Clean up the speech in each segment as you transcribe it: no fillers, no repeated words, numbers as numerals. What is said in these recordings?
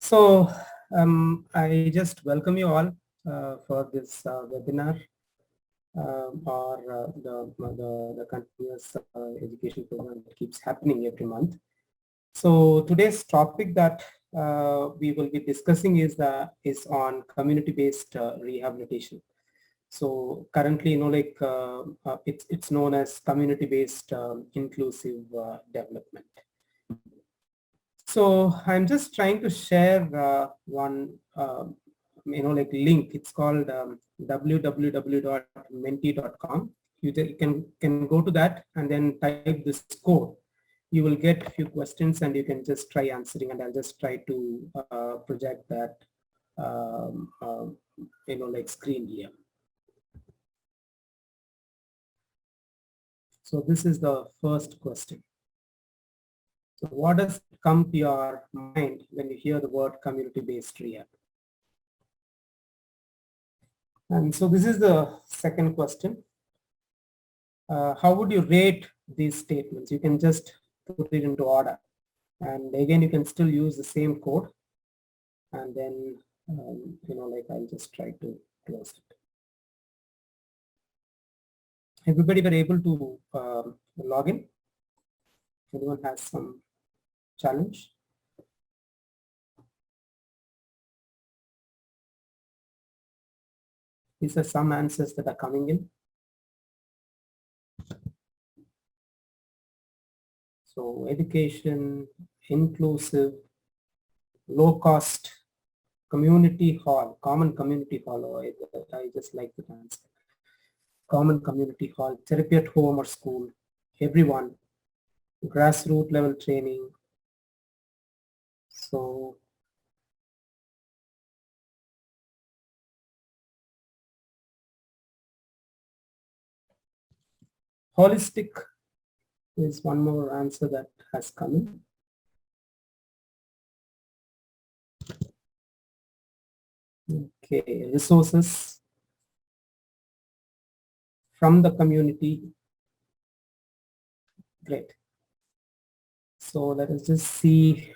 So I just welcome you all for this webinar or the continuous education program that keeps happening every month. So today's topic that we will be discussing is on community-based rehabilitation. So currently, it's known as community-based inclusive development. So I'm just trying to share one, link. It's called www.menti.com. You can go to that and then type this code. You will get a few questions and you can just try answering, and I'll just try to project that, screen here. So this is the first question. So what does come to your mind when you hear the word community-based rehab? And so this is the second question. How would you rate these statements? You can just put it into order. And again, you can still use the same code. And then, I'll just try to close it. Everybody were able to log in? Anyone has some challenge? These are some answers that are coming in. So education, inclusive, low cost, community hall, common community hall. Oh, I just like the answer. Common community hall, therapy at home or school, everyone, grassroots level training. So holistic is one more answer that has come in. Okay, resources from the community. Great. So let us just see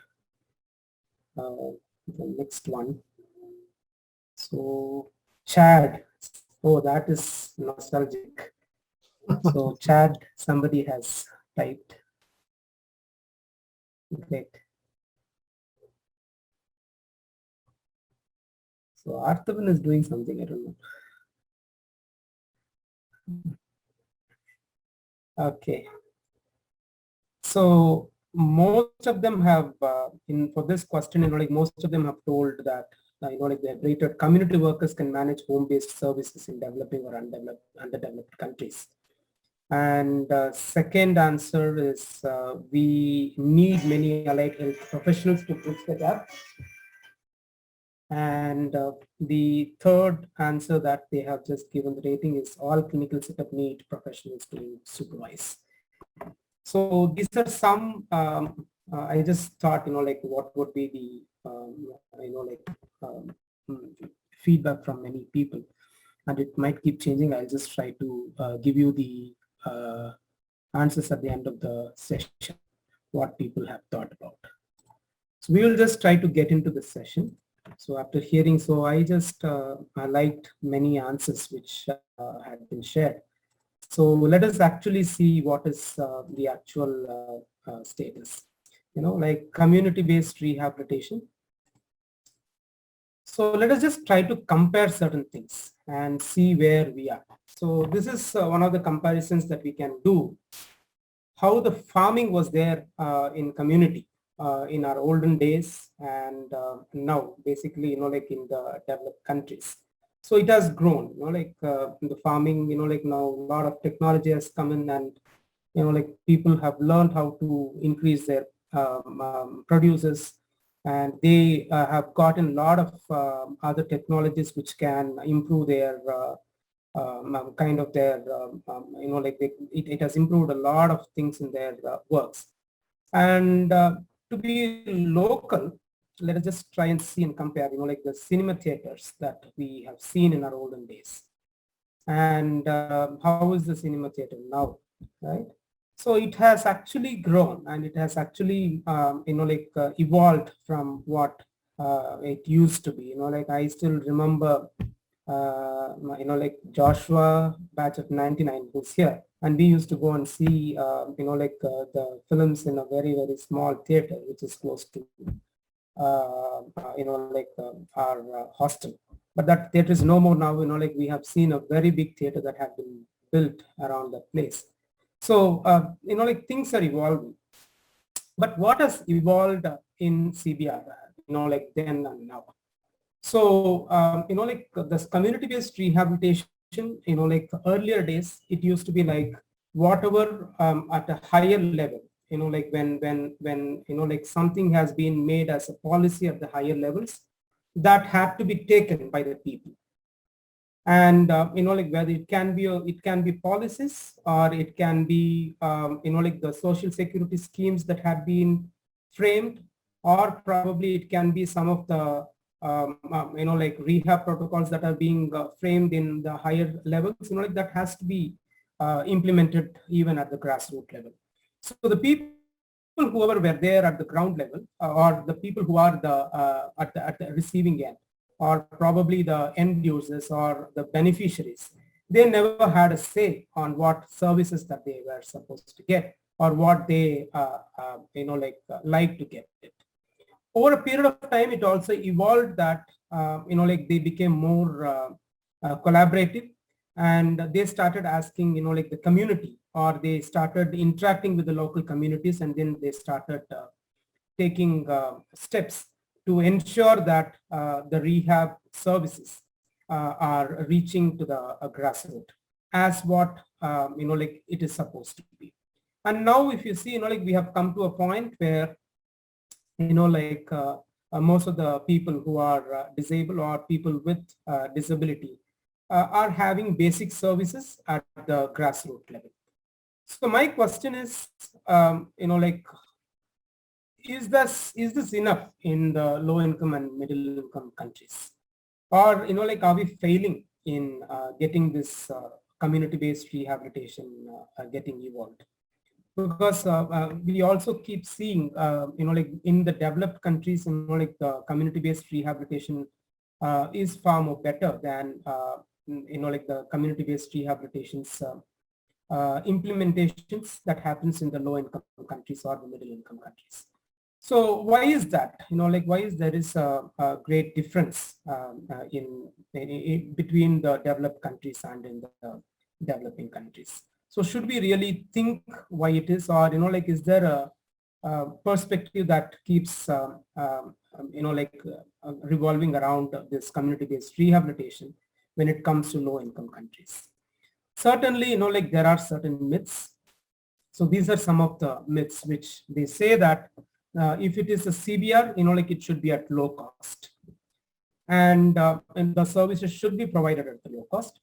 the next one. So Chad. Oh, that is nostalgic. So Chad, somebody has typed. Great. So Arthavan is doing something, I don't know. Okay. So most of them have, for this question, most of them have told that, they have rated community workers can manage home-based services in developing or underdeveloped countries. And second answer is we need many allied health professionals to bridge the gap. And the third answer that they have just given the rating is all clinical setup need professionals to supervise. So these are some, I just thought, what would be the, feedback from many people, and it might keep changing. I'll just try to give you the answers at the end of the session, what people have thought about. So we will just try to get into the session. So after hearing, so I just I liked many answers which had been shared. So let us actually see what is the actual status, like community-based rehabilitation. So let us just try to compare certain things and see where we are. So this is one of the comparisons that we can do. How the farming was there in community in our olden days, and now basically, like in the developed countries. So it has grown, the farming, now a lot of technology has come in, and, people have learned how to increase their produces, and they have gotten a lot of other technologies which can improve their kind of their, it has improved a lot of things in their works. And to be local, let us just try and see and compare, like the cinema theaters that we have seen in our olden days. And how is the cinema theater now, right? So it has actually grown, and it has actually, evolved from what it used to be. Like I still remember, like Joshua batch of 99 who's here, and we used to go and see, the films in a very, very small theater, which is close to, our hostel. But that theater is no more now. Like we have seen a very big theater that have been built around that place. So, like things are evolving. But what has evolved in CBR, like then and now? So, like this community-based rehabilitation, like earlier days, it used to be like whatever at a higher level, like when like something has been made as a policy at the higher levels, that had to be taken by the people. And like whether it can be policies, or it can be like the social security schemes that have been framed, or probably it can be some of the like rehab protocols that are being framed in the higher levels. Like that has to be implemented even at the grassroots level. So the people whoever were there at the ground level, or the people who are at the receiving end, or probably the end users or the beneficiaries, they never had a say on what services that they were supposed to get, or what they like to get it. Over a period of time, it also evolved that like they became more collaborative, and they started asking like the community, or they started interacting with the local communities, and then they started taking steps to ensure that the rehab services are reaching to the grassroots as what like it is supposed to be. And now if you see, like we have come to a point where like most of the people who are disabled, or people with disability, are having basic services at the grassroots level. So my question is, like, is this enough in the low income and middle income countries, or like are we failing in getting this community-based rehabilitation getting evolved? Because we also keep seeing, like in the developed countries, like the community-based rehabilitation is far more better than, like the community-based rehabilitations implementations that happens in the low-income countries or the middle-income countries. So why is that? Like why is there is a great difference in between the developed countries and in the developing countries? So should we really think why it is, or like is there a perspective that keeps revolving around this community-based rehabilitation when it comes to low-income countries? Certainly, like there are certain myths. So these are some of the myths which they say that if it is a CBR, like it should be at low cost, and the services should be provided at the low cost.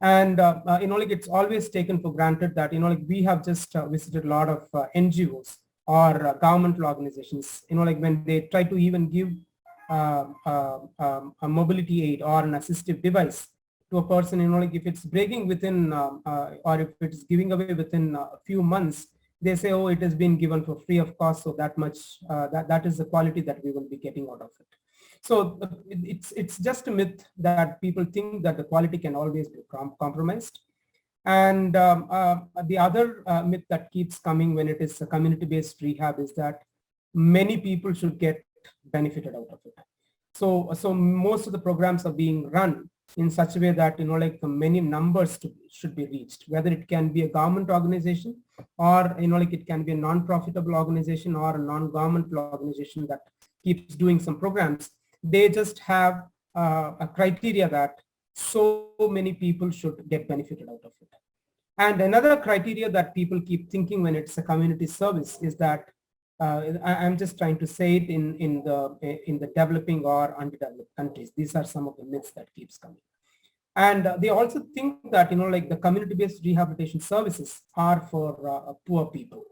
And like it's always taken for granted that like we have just visited a lot of NGOs or governmental organizations, like when they try to even give a mobility aid or an assistive device to a person, like if it's breaking within or if it's giving away within a few months, they say, oh, it has been given for free of cost, so that much that is the quality that we will be getting out of it. So it's just a myth that people think that the quality can always be compromised. And the other myth that keeps coming when it is a community-based rehab is that many people should get benefited out of it. So most of the programs are being run in such a way that like many numbers should be reached, whether it can be a government organization, or like it can be a non-profitable organization or a non-governmental organization that keeps doing some programs. They just have a criteria that so many people should get benefited out of it. And another criteria that people keep thinking when it's a community service is that I'm just trying to say it in the developing or underdeveloped countries. These are some of the myths that keeps coming. And they also think that like the community-based rehabilitation services are for poor people,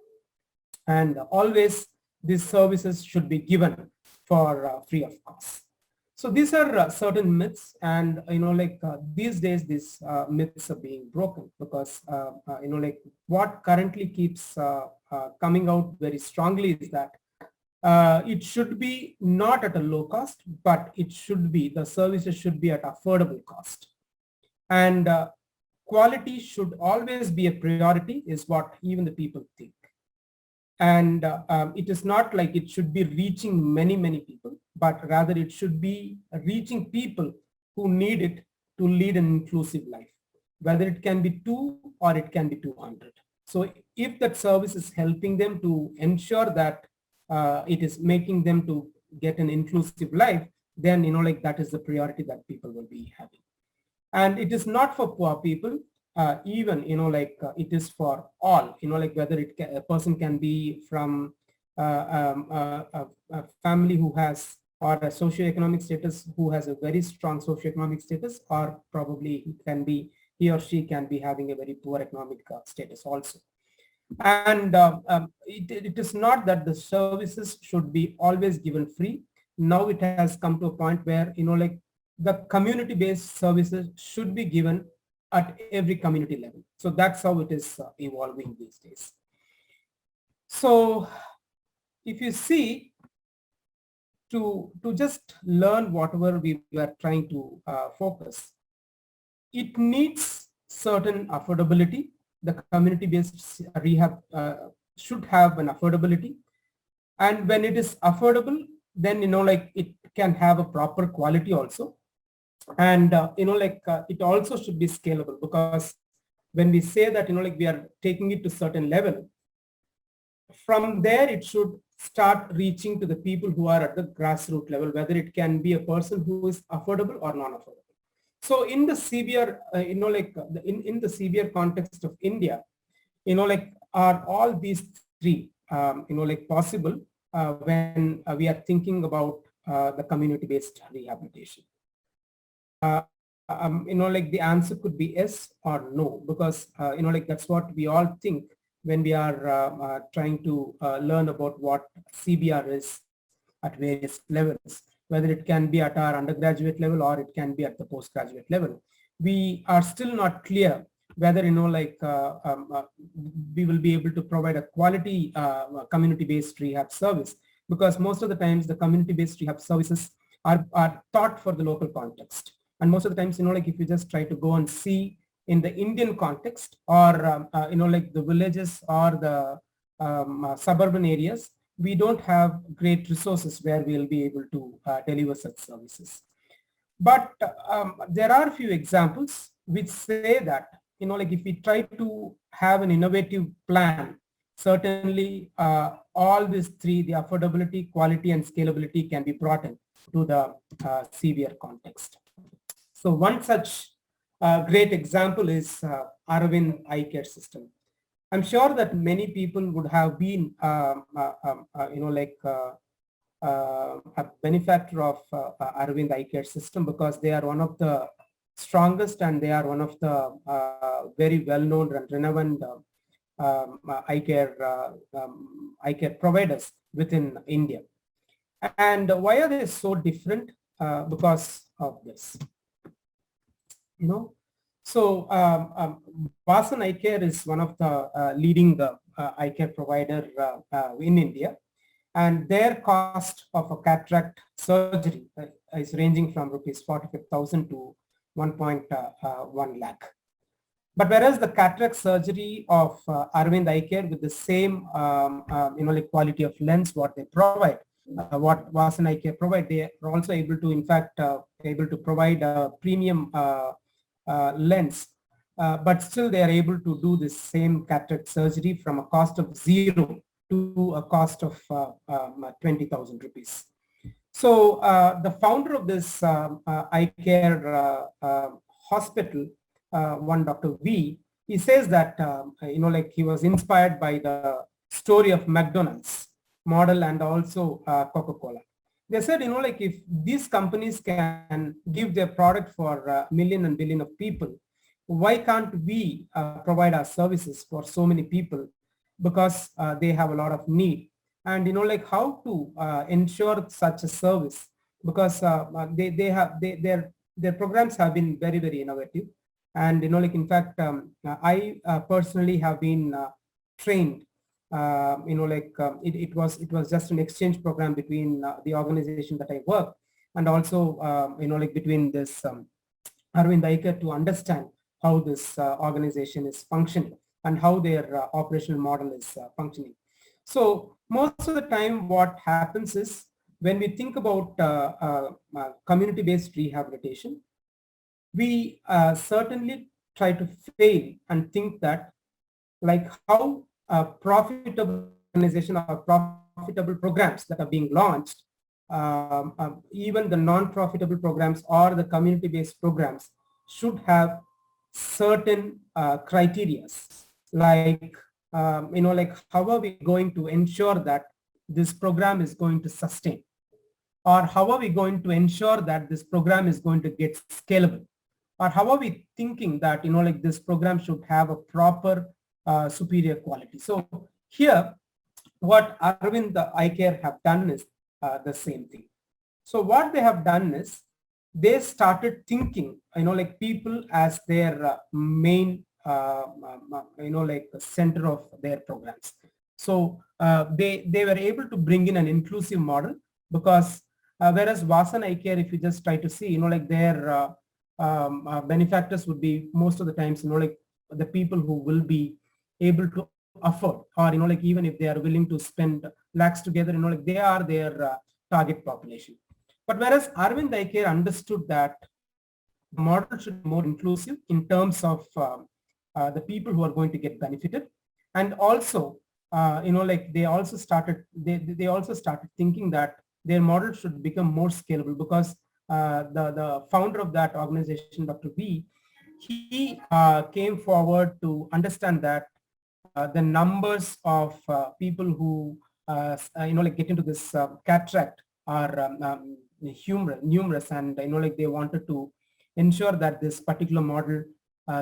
and always these services should be given for free of cost. So these are certain myths, and like these days these myths are being broken, because like what currently keeps coming out very strongly is that it should be not at a low cost, but it should be, the services should be at affordable cost. And quality should always be a priority is what even the people think. And it is not like it should be reaching many people, but rather it should be reaching people who need it to lead an inclusive life, whether it can be 2 or it can be 200. So if that service is helping them to ensure that it is making them to get an inclusive life, then, like that is the priority that people will be having. And it is not for poor people, even, it is for all, like whether a person can be from a family who has, or a socioeconomic status who has a very strong socioeconomic status, or probably he or she can be having a very poor economic status also. And it is not that the services should be always given free. Now it has come to a point where, the community-based services should be given at every community level. So that's how it is evolving these days. So if you see, to just learn whatever we were trying to focus, it needs certain affordability. The community-based rehab should have an affordability. And when it is affordable, then, it can have a proper quality also. And, it also should be scalable, because when we say that, we are taking it to certain level, from there, it should start reaching to the people who are at the grassroots level, whether it can be a person who is affordable or non-affordable. So in the severe, in the severe context of India, are all these three, possible when we are thinking about the community-based rehabilitation? The answer could be yes or no, because, that's what we all think when we are trying to learn about what CBR is at various levels, whether it can be at our undergraduate level or it can be at the postgraduate level. We are still not clear whether, we will be able to provide a quality community-based rehab service, because most of the times the community-based rehab services are thought for the local context. And most of the times, if you just try to go and see in the Indian context, or, the villages or the suburban areas, we don't have great resources where we'll be able to deliver such services. But there are a few examples which say that, if we try to have an innovative plan, certainly all these three, the affordability, quality, and scalability, can be brought in to the severe context. So one such great example is Arvind Eye Care System. I'm sure that many people would have been, a benefactor of Arvind Eye Care System, because they are one of the strongest and they are one of the very well-known and renowned eye care providers within India. And why are they so different? Because of this. So Vasan Eye Care is one of the leading eye care provider in India, and their cost of a cataract surgery is ranging from rupees 45,000 to 1.1 lakh. But whereas the cataract surgery of Arvind Eye Care, with the same quality of lens what they provide, what Vasan Eye Care provide, they are also able to, in fact, able to provide a premium lens, but still they are able to do the same cataract surgery from a cost of 0 to a cost of 20,000 rupees. So the founder of this eye care hospital, one Dr. V, he says that, he was inspired by the story of McDonald's model and also Coca-Cola. They said, if these companies can give their product for million and billion of people, why can't we provide our services for so many people? Because they have a lot of need. And, how to ensure such a service, because their programs have been very, very innovative. And, in fact, I personally have been trained it was just an exchange program between the organization that I work, and also between this Arvind Aiker, to understand how this organization is functioning and how their operational model is functioning. So most of the time what happens is, when we think about community-based rehabilitation, we certainly try to fail and think that, like, how profitable organization or profitable programs that are being launched, even the non-profitable programs or the community-based programs should have certain criteria, like like, how are we going to ensure that this program is going to sustain, or how are we going to ensure that this program is going to get scalable, or how are we thinking that like, this program should have a proper superior quality. So here, what Arvind iCare have done is the same thing. So what they have done is, they started thinking like, people as their main like, the center of their programs. So they were able to bring in an inclusive model, because whereas Vasan iCare, if you just try to see, like, their benefactors would be most of the times like, the people who will be able to afford, or like, even if they are willing to spend lakhs together, like, they are their target population. But whereas Arvind iCare understood that the model should be more inclusive in terms of the people who are going to get benefited, and also like, they also started thinking that their model should become more scalable, because the founder of that organization, Dr. V, he came forward to understand that the numbers of people who like, get into this cataract are numerous, and like, they wanted to ensure that this particular model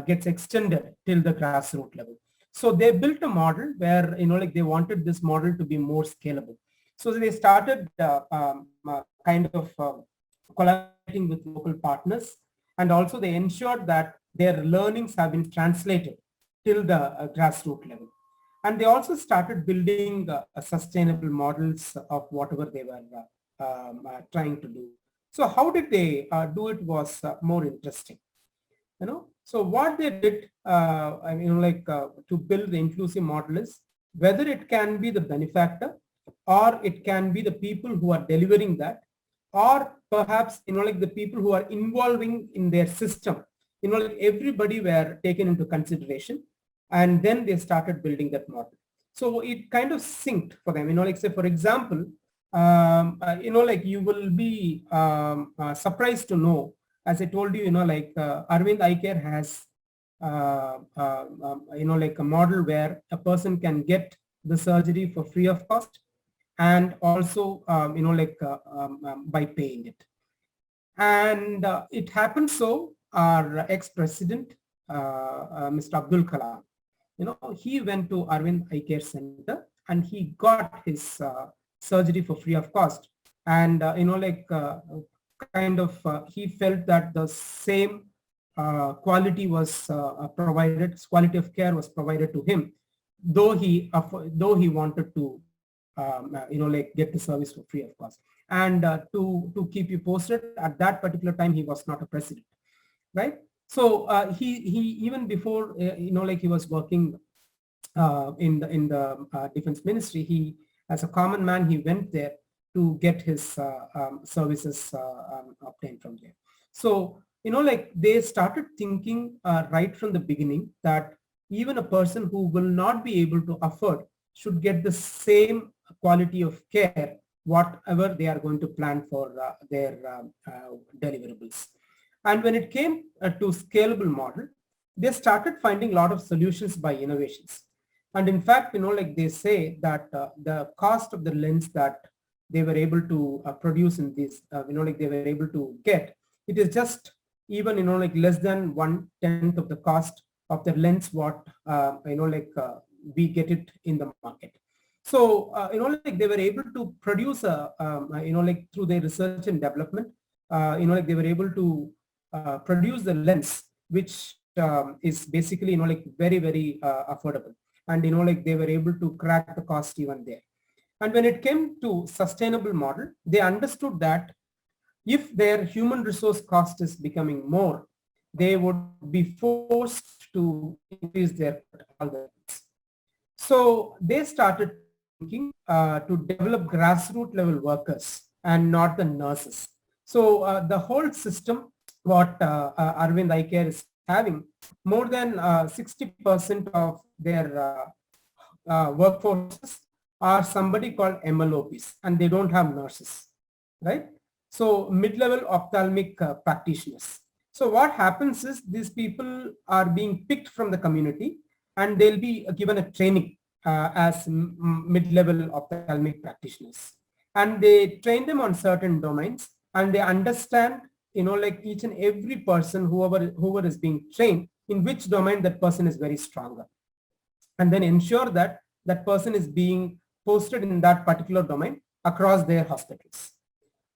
gets extended till the grassroots level. So they built a model where like, they wanted this model to be more scalable. So they started kind of collaborating with local partners, and also they ensured that their learnings have been translated till the grassroots level. And they also started building sustainable models of whatever they were trying to do. So how did they do it was more interesting. So what they did, like, to build the inclusive model is, whether it can be the benefactor, or it can be the people who are delivering that, or perhaps like, the people who are involving in their system, like, everybody were taken into consideration, and then they started building that model. So it kind of synced for them. Like, say, for example, like, you will be surprised to know, as I told you, like, Arvind iCare has like, a model where a person can get the surgery for free of cost, and also like, by paying it. And it happened so, our ex-president, Mr. Abdul Kalam, he went to Arvind iCare Center, and he got his surgery for free of cost. And like, kind of he felt that the same quality was provided, quality of care was provided to him, though he wanted to like, get the service for free of cost. And to keep you posted, at that particular time he was not a president, right? So he even before like, he was working in the defense ministry, he, as a common man, he went there to get his services obtained from there. So like, they started thinking right from the beginning that even a person who will not be able to afford should get the same quality of care whatever they are going to plan for their deliverables. And when it came to scalable model, they started finding a lot of solutions by innovations. And in fact, like, they say that the cost of the lens that they were able to produce in this, like, they were able to get, it is just even, like, less than 1/10 of the cost of the lens what, like, we get it in the market. So, like, they were able to produce like, through their research and development, like, they were able to produce the lens, which is basically, like, very, very affordable. and like they were able to crack the cost even there. And when it came to sustainable model, they understood that if their human resource cost is becoming more, they would be forced to increase their all the things. So they started thinking to develop grassroots level workers and not the nurses. So the whole system, what Arvind Eye Care is having, more than 60% of their workforces are somebody called MLOPs, and they don't have nurses, right? So mid-level ophthalmic practitioners. So what happens is these people are being picked from the community, and they'll be given a training as mid-level ophthalmic practitioners, and they train them on certain domains, and they understand, like each and every person, whoever is being trained, in which domain that person is very stronger, and then ensure that that person is being posted in that particular domain across their hospitals.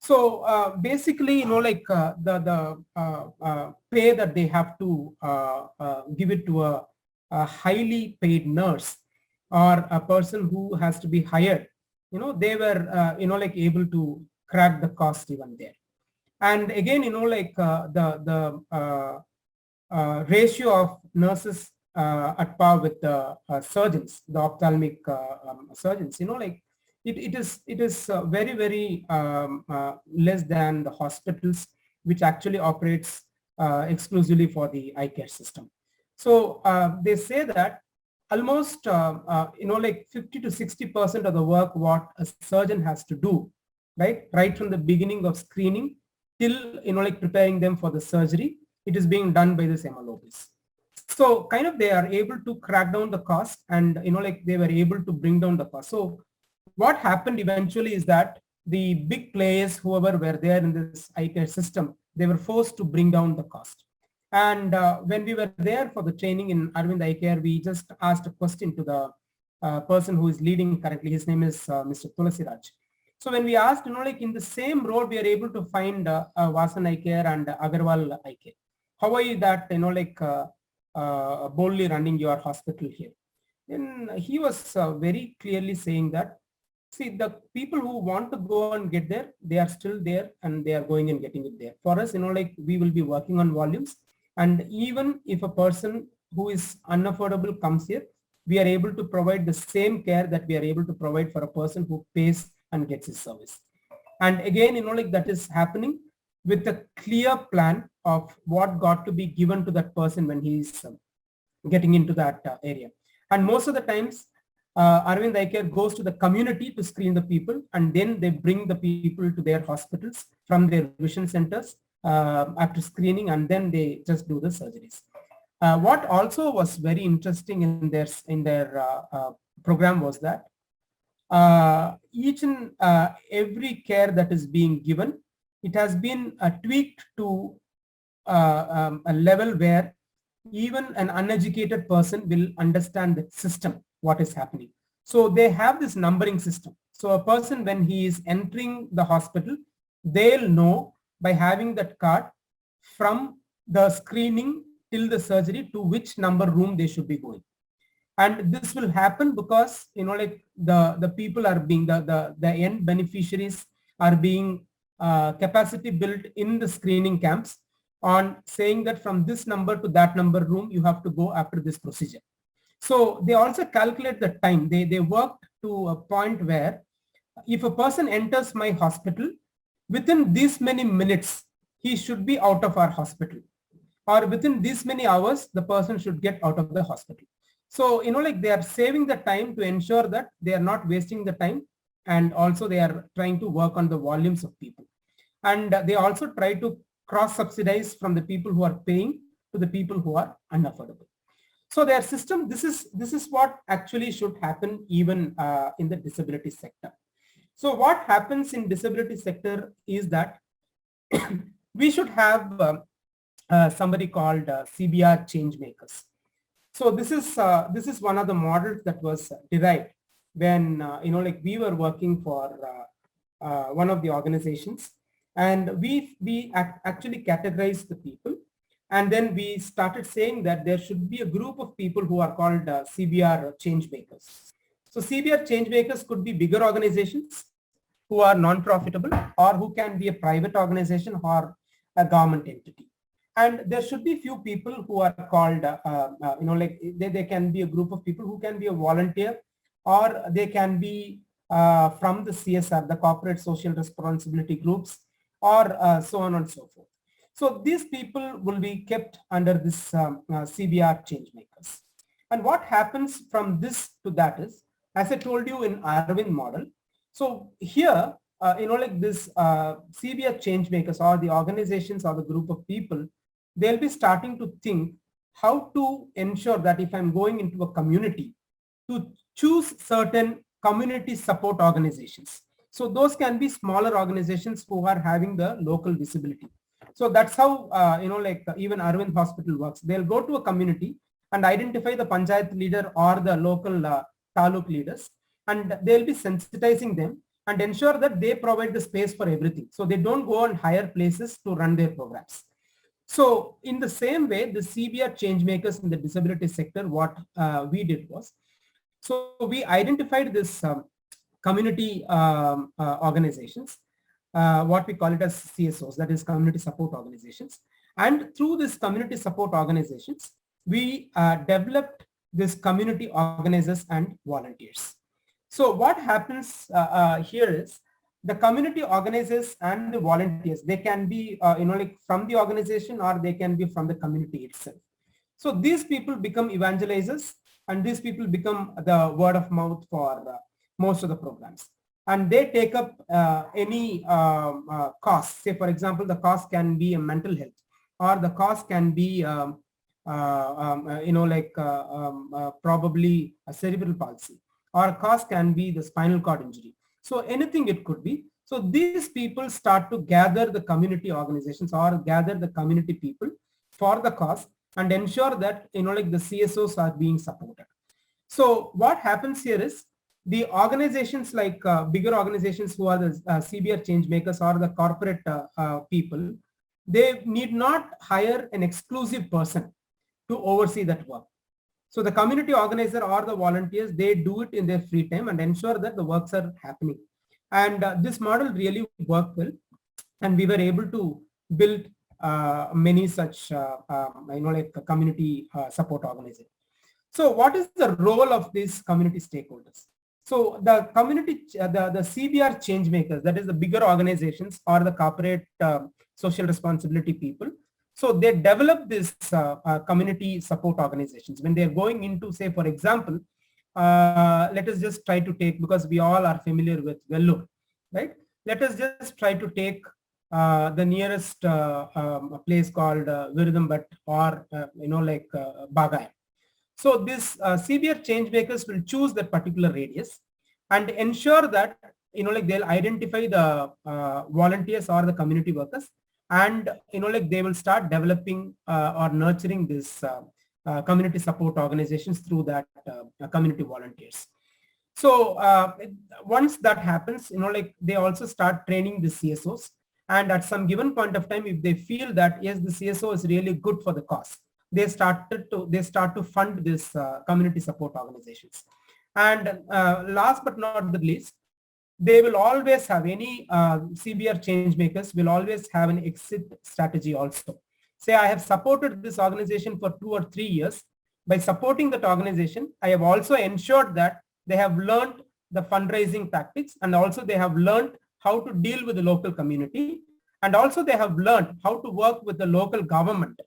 So basically, like the pay that they have to give it to a highly paid nurse or a person who has to be hired, they were, like able to crack the cost even there. And again, like the ratio of nurses at par with the surgeons, the ophthalmic surgeons, like it is very, very less than the hospitals, which actually operates exclusively for the eye care system. So they say that almost like 50 to 60% of the work what a surgeon has to do, right from the beginning of screening till like preparing them for the surgery, it is being done by this MLOPs. So kind of they are able to crack down the cost, and like they were able to bring down the cost. So what happened eventually is that the big players, whoever were there in this eye care system, they were forced to bring down the cost. And when we were there for the training in Arvind Eye Care, we just asked a question to the person who is leading currently. His name is Mr. Tulasiraj. So when we asked, like in the same road, we are able to find Vasan Eye Care and Agarwal Eye Care. How are you that, like boldly running your hospital here? Then he was very clearly saying that, see, the people who want to go and get there, they are still there and they are going and getting it there. For us, like we will be working on volumes. And even if a person who is unaffordable comes here, we are able to provide the same care that we are able to provide for a person who pays and gets his service. And again, like that is happening with a clear plan of what got to be given to that person when he is getting into that area. And most of the times, Arvind Eye Care goes to the community to screen the people, and then they bring the people to their hospitals from their vision centers after screening, and then they just do the surgeries. What also was very interesting in their program was that each and every care that is being given, it has been tweaked to a level where even an uneducated person will understand the system, what is happening. So they have this numbering system. So a person, when he is entering the hospital, they'll know by having that card from the screening till the surgery to which number room they should be going. And this will happen because, like the people are being, the end beneficiaries are being capacity built in the screening camps on saying that from this number to that number room, you have to go after this procedure. So they also calculate the time. They worked to a point where if a person enters my hospital, within this many minutes, he should be out of our hospital. Or within this many hours, the person should get out of the hospital. So, like they are saving the time to ensure that they are not wasting the time. And also they are trying to work on the volumes of people. And they also try to cross-subsidize from the people who are paying to the people who are unaffordable. So their system, this is what actually should happen even in the disability sector. So what happens in disability sector is that we should have somebody called CBR change makers. So this is one of the models that was derived when like we were working for one of the organizations, and we actually categorized the people And then we started saying that there should be a group of people who are called CBR change makers. So CBR change makers could be bigger organizations who are non-profitable, or who can be a private organization or a government entity. And there should be few people who are called, like they can be a group of people who can be a volunteer, or they can be from the CSR, the corporate social responsibility groups, or so on and so forth. So these people will be kept under this CBR change makers. And what happens from this to that is, as I told you in Arvind model, so here, like this CBR change makers, or the organizations or the group of people, they'll be starting to think how to ensure that if I'm going into a community, to choose certain community support organizations. So those can be smaller organizations who are having the local visibility. So that's how, like even Arvind Hospital works. They'll go to a community and identify the panchayat leader or the local taluk leaders, and they'll be sensitizing them and ensure that they provide the space for everything. So they don't go and hire places to run their programs. So in the same way, the CBR change makers in the disability sector, what we did was, so we identified this community organizations, what we call it as CSOs, that is community support organizations. And through this community support organizations, we developed this community organizers and volunteers. So what happens here is, the community organizers and the volunteers, they can be like from the organization, or they can be from the community itself. So these people become evangelizers, and these people become the word of mouth for most of the programs. And they take up any cost. Say, for example, the cost can be a mental health, or the cost can be probably a cerebral palsy, or cost can be the spinal cord injury. So anything it could be. So these people start to gather the community organizations, or gather the community people for the cause, and ensure that like the CSOs are being supported. So what happens here is, the organizations like bigger organizations who are the CBR change makers, or the corporate people, they need not hire an exclusive person to oversee that work. So the community organizer or the volunteers, they do it in their free time and ensure that the works are happening. And this model really worked well. And we were able to build many such, like community support organizations. So what is the role of these community stakeholders? So the community, the CBR change makers, that is the bigger organizations or the corporate social responsibility people. So they develop this community support organizations when they're going into, say, for example, let us just try to take, because we all are familiar with Vellore, right? Let us just try to take the nearest place called Virudambat, or like Bagay. So this CBR change makers will choose that particular radius and ensure that like they'll identify the volunteers or the community workers, and like they will start developing or nurturing this community support organizations through that community volunteers. So once that happens, like they also start training the CSOs, and at some given point of time, if they feel that yes, the CSO is really good for the cause, they start to fund this community support organizations. And last but not the least, they will always have, any CBR change makers will always have an exit strategy also. Say, I have supported this organization for 2 or 3 years. By supporting that organization, I have also ensured that they have learned the fundraising tactics, and also they have learned how to deal with the local community, and also they have learned how to work with the local government,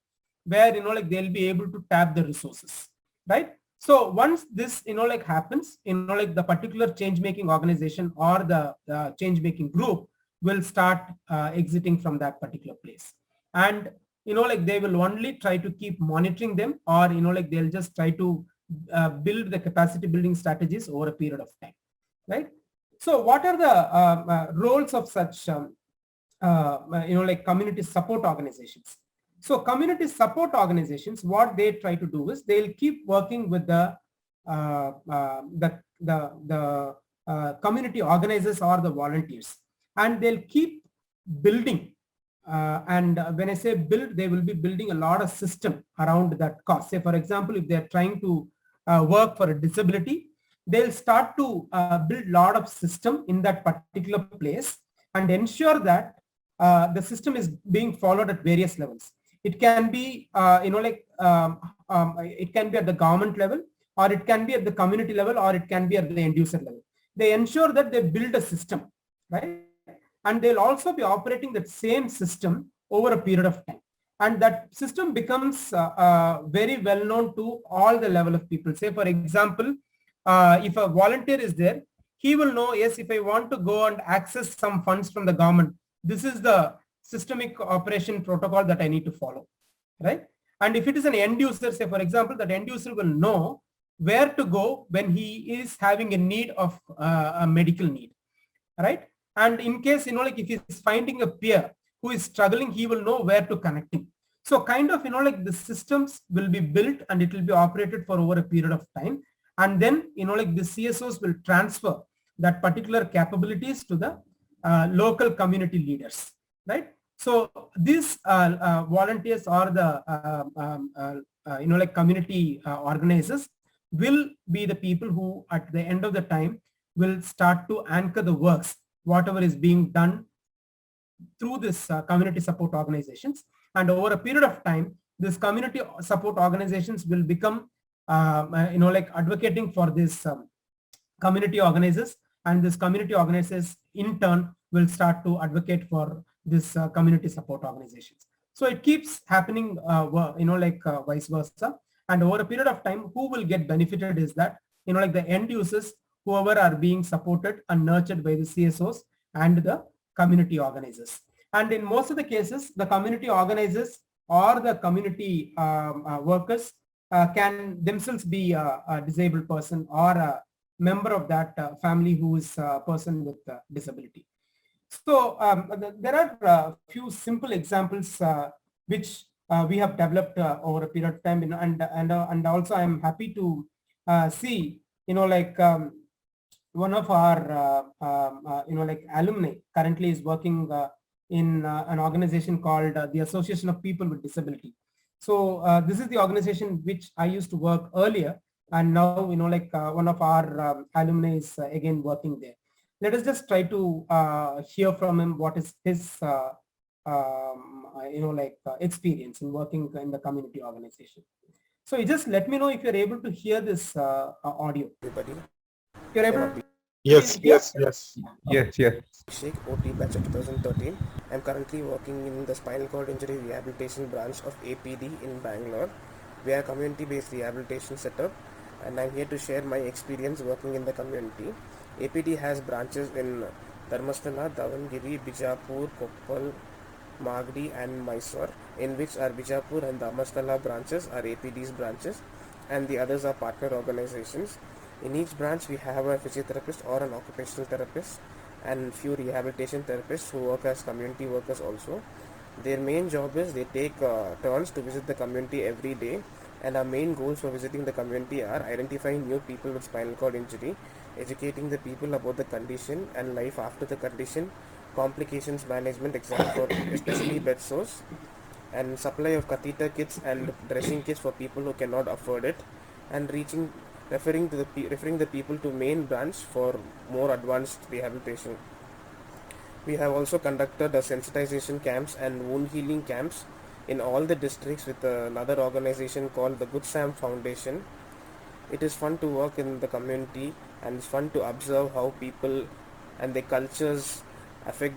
where like they'll be able to tap the resources, right? So once this like happens, like the particular change making organization or the change making group will start exiting from that particular place. And like they will only try to keep monitoring them, or like they'll just try to build the capacity building strategies over a period of time, right? So what are the roles of such like community support organizations? So community support organizations, what they try to do is, they'll keep working with the community organizers or the volunteers, and they'll keep building And when I say build, they will be building a lot of system around that cause. Say, for example, if they're trying to work for a disability, they'll start to build a lot of system in that particular place and ensure that the system is being followed at various levels. It can be, it can be at the government level, or it can be at the community level, or it can be at the end user level. They ensure that they build a system, right? And they'll also be operating that same system over a period of time. And that system becomes very well known to all the level of people. Say, for example, if a volunteer is there, he will know, yes, if I want to go and access some funds from the government, this is the systemic operation protocol that I need to follow, right? And if it is an end user, say, for example, that end user will know where to go when he is having a need of a medical need, right? And in case, like if he's finding a peer who is struggling, he will know where to connect him. So kind of, like the systems will be built and it will be operated for over a period of time. And then, like the CSOs will transfer that particular capabilities to the local community leaders, right? So these volunteers or the, like community organizers will be the people who at the end of the time will start to anchor the works, whatever is being done through this community support organizations. And over a period of time, this community support organizations will become, like advocating for this community organizers, and this community organizers in turn will start to advocate for this community support organizations. So it keeps happening, vice versa. And over a period of time, who will get benefited is that, like the end users, whoever are being supported and nurtured by the CSOs and the community organizers. And in most of the cases, the community organizers or the community workers can themselves be a disabled person or a member of that family who is a person with disability. So there are a few simple examples which we have developed over a period of time, and also I am happy to see, one of our alumni currently is working in an organization called the Association of People with Disability. So this is the organization which I used to work earlier, and now one of our alumni is again working there. Let us just try to hear from him what is his experience in working in the community organization. So you just let me know if you're able to hear this audio. Everybody. You're able to Yes. Sheikh OT batch of 2013. I'm currently working in the spinal cord injury rehabilitation branch of APD in Bangalore. We are a community-based rehabilitation setup, and I'm here to share my experience working in the community. APD has branches in Dharmasthala, Davangere, Bijapur, Koppal, Magdi and Mysore, in which our Bijapur and Dharmasthala branches are APD's branches, and the others are partner organizations. In each branch we have a physiotherapist or an occupational therapist and few rehabilitation therapists who work as community workers also. Their main job is they take turns to visit the community every day, and our main goals for visiting the community are identifying new people with spinal cord injury, educating the people about the condition and life after the condition, complications management, example for especially bed sores, and supply of catheter kits and dressing kits for people who cannot afford it, and referring the people to main branch for more advanced rehabilitation. We have also conducted sensitization camps and wound healing camps in all the districts with another organization called the Good Sam Foundation. It is fun to work in the community, and it's fun to observe how people and their cultures affect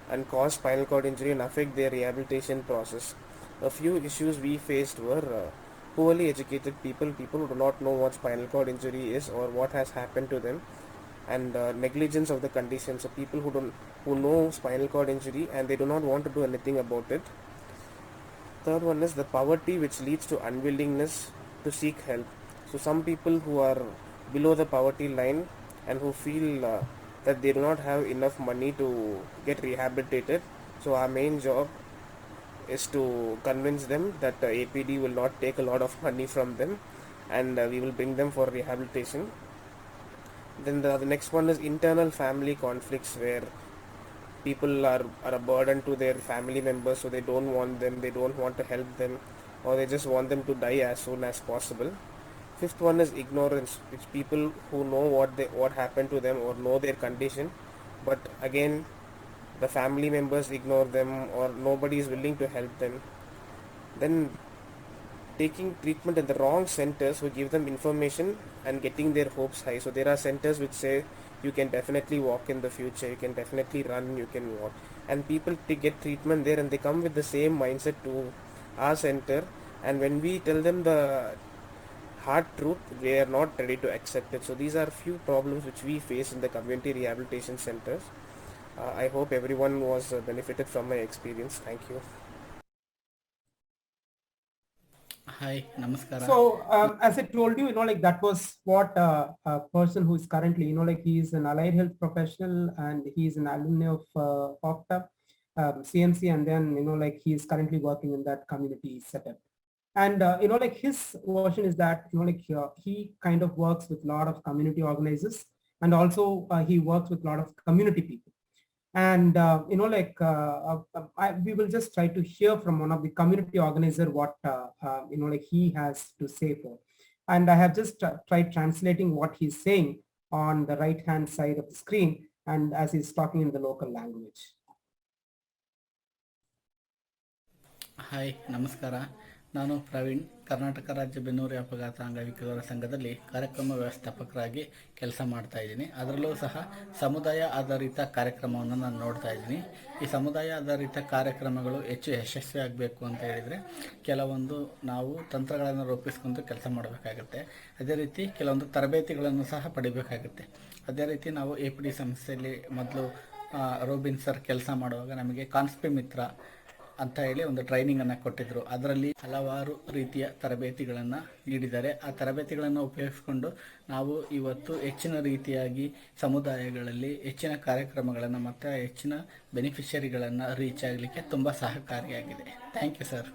and cause spinal cord injury and affect their rehabilitation process. A few issues we faced were poorly educated people who do not know what spinal cord injury is or what has happened to them, and negligence of the condition. So people who know spinal cord injury and they do not want to do anything about it. Third one is the poverty, which leads to unwillingness to seek help. So some people who are below the poverty line and who feel that they do not have enough money to get rehabilitated. So our main job is to convince them that APD will not take a lot of money from them, and we will bring them for rehabilitation. Then the next one is internal family conflicts, where people are a burden to their family members, so they don't want them, they don't want to help them, or they just want them to die as soon as possible. Fifth one is ignorance, which people who know what happened to them or know their condition, but again the family members ignore them or nobody is willing to help them. Then taking treatment in the wrong centers who give them information and getting their hopes high. So there are centers which say you can definitely walk in the future, you can definitely run, you can walk, and people get treatment there and they come with the same mindset to our center, and when we tell them the hard truth, they are not ready to accept it. So these are few problems which we face in the community rehabilitation centers. I hope everyone was benefited from my experience. Thank you. Hi, namaskara. So as I told you, like that was what a person who is currently, like he is an allied health professional and he is an alumni of OPTAA, CMC, and then, like he is currently working in that community setup. And, like his version is that, like he kind of works with a lot of community organizers, and also he works with a lot of community people. And, we will just try to hear from one of the community organizer what, like he has to say for. And I have just tried translating what he's saying on the right-hand side of the screen, and as he's talking in the local language. Hi ನಮಸ್ಕಾರ. ನಾನು ಪ್ರವೀಣ್, ಕರ್ನಾಟಕ ರಾಜ್ಯ ಬೆನ್ನೂರು ಅಪಘಾತ ಅಂಗವಿಕಲರ ಸಂಘದಲ್ಲಿ ಕಾರ್ಯಕ್ರಮ ವ್ಯವಸ್ಥಾಪಕರಾಗಿ ಕೆಲಸ ಮಾಡ್ತಾ ಇದ್ದೀನಿ. ಅದರಲ್ಲೂ ಸಹ ಸಮುದಾಯ ಆಧಾರಿತ ಕಾರ್ಯಕ್ರಮವನ್ನು ನಾನು ನೋಡ್ತಾ ಇದ್ದೀನಿ. ಈ ಸಮುದಾಯ ಆಧಾರಿತ ಕಾರ್ಯಕ್ರಮಗಳು ಹೆಚ್ಚು ಯಶಸ್ವಿ ಆಗಬೇಕು ಅಂತ ಹೇಳಿದರೆ ಕೆಲವೊಂದು ನಾವು ತಂತ್ರಗಳನ್ನು ರೂಪಿಸ್ಕೊಂಡು ಕೆಲಸ ಮಾಡಬೇಕಾಗುತ್ತೆ. ಅದೇ ರೀತಿ ಕೆಲವೊಂದು ತರಬೇತಿಗಳನ್ನು ಸಹ ಪಡಿಬೇಕಾಗುತ್ತೆ. ಅದೇ ರೀತಿ ನಾವು APD ಸಂಸ್ಥೆಯಲ್ಲಿ ಮೊದಲು ರೂಬಿನ್ ಸರ್ ಕೆಲಸ ಮಾಡುವಾಗ ನಮಗೆ ಕಾನ್ಸ್ಪಿ ಮಿತ್ರ ಅಂತ ಹೇಳಿ ಒಂದು ಟ್ರೈನಿಂಗನ್ನು ಕೊಟ್ಟಿದ್ದರು. ಅದರಲ್ಲಿ ಹಲವಾರು ರೀತಿಯ ತರಬೇತಿಗಳನ್ನು ನೀಡಿದ್ದಾರೆ. ಆ ತರಬೇತಿಗಳನ್ನು ಉಪಯೋಗಿಸಿಕೊಂಡು ನಾವು ಇವತ್ತು ಹೆಚ್ಚಿನ ರೀತಿಯಾಗಿ ಸಮುದಾಯಗಳಲ್ಲಿ ಹೆಚ್ಚಿನ ಕಾರ್ಯಕ್ರಮಗಳನ್ನು ಮತ್ತು ಹೆಚ್ಚಿನ ಬೆನಿಫಿಷರಿಗಳನ್ನು ರೀಚ್ ಆಗಲಿಕ್ಕೆ ತುಂಬ ಸಹಕಾರಿಯಾಗಿದೆ. Thank you sir.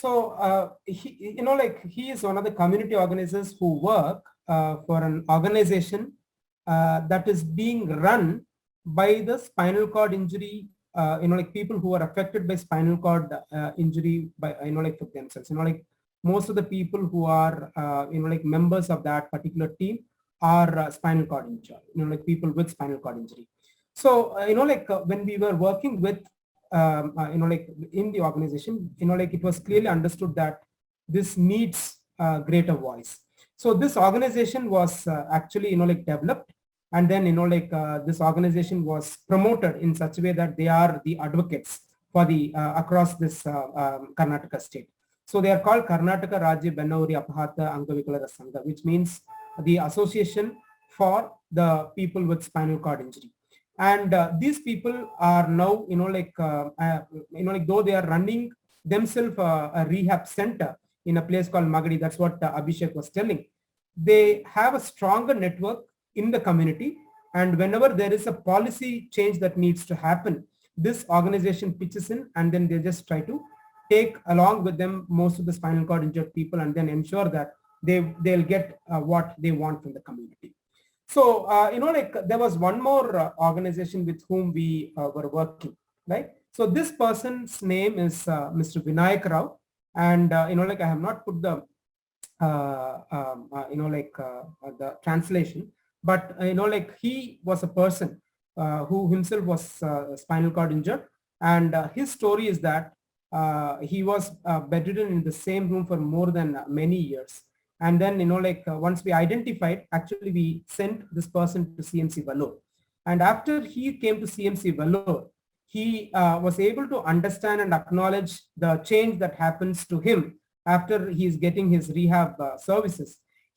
So, like he is one of the community organizers who work for an organization that is being run by the spinal cord injury, like people who are affected by spinal cord injury by, like for themselves, like most of the people who are, like members of that particular team are spinal cord injured, like people with spinal cord injury. So, like when we were working with, like in the organization, like it was clearly understood that this needs greater voice. So this organization was actually, like developed. And then, like this organization was promoted in such a way that they are the advocates for the across this Karnataka state. So they are called Karnataka Rajya Benauri Apahata Angavikalara Sangha, which means the association for the people with spinal cord injury. And these people are now, like though they are running themselves a rehab center in a place called Magadi, that's what Abhishek was telling. They have a stronger network in the community, and whenever there is a policy change that needs to happen, this organization pitches in, and then they just try to take along with them most of the spinal cord injured people, and then ensure that they'll get what they want from the community. So like there was one more organization with whom we were working, right? So this person's name is Mr. Vinayak Rao, and like I have not put the the translation, but like he was a person who himself was spinal cord injured, and his story is that he was bedridden in the same room for more than many years. And then like once we identified, actually we sent this person to CMC Vellore, and after he came to CMC Vellore, he was able to understand and acknowledge the change that happens to him after he is getting his rehab services.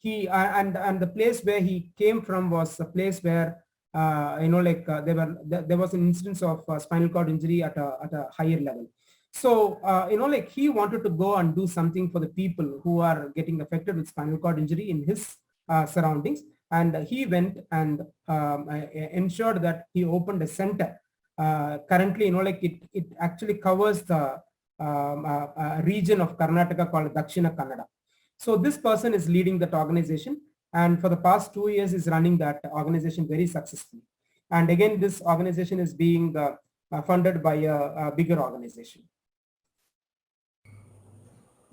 He and the place where he came from was a place where like there was an instance of spinal cord injury at a higher level. So like he wanted to go and do something for the people who are getting affected with spinal cord injury in his surroundings, and he went and ensured that he opened a center. Currently, like it actually covers the region of Karnataka called Dakshina Kannada. So this person is leading that organization, and for the past 2 years is running that organization very successfully. And again, this organization is being funded by a bigger organization.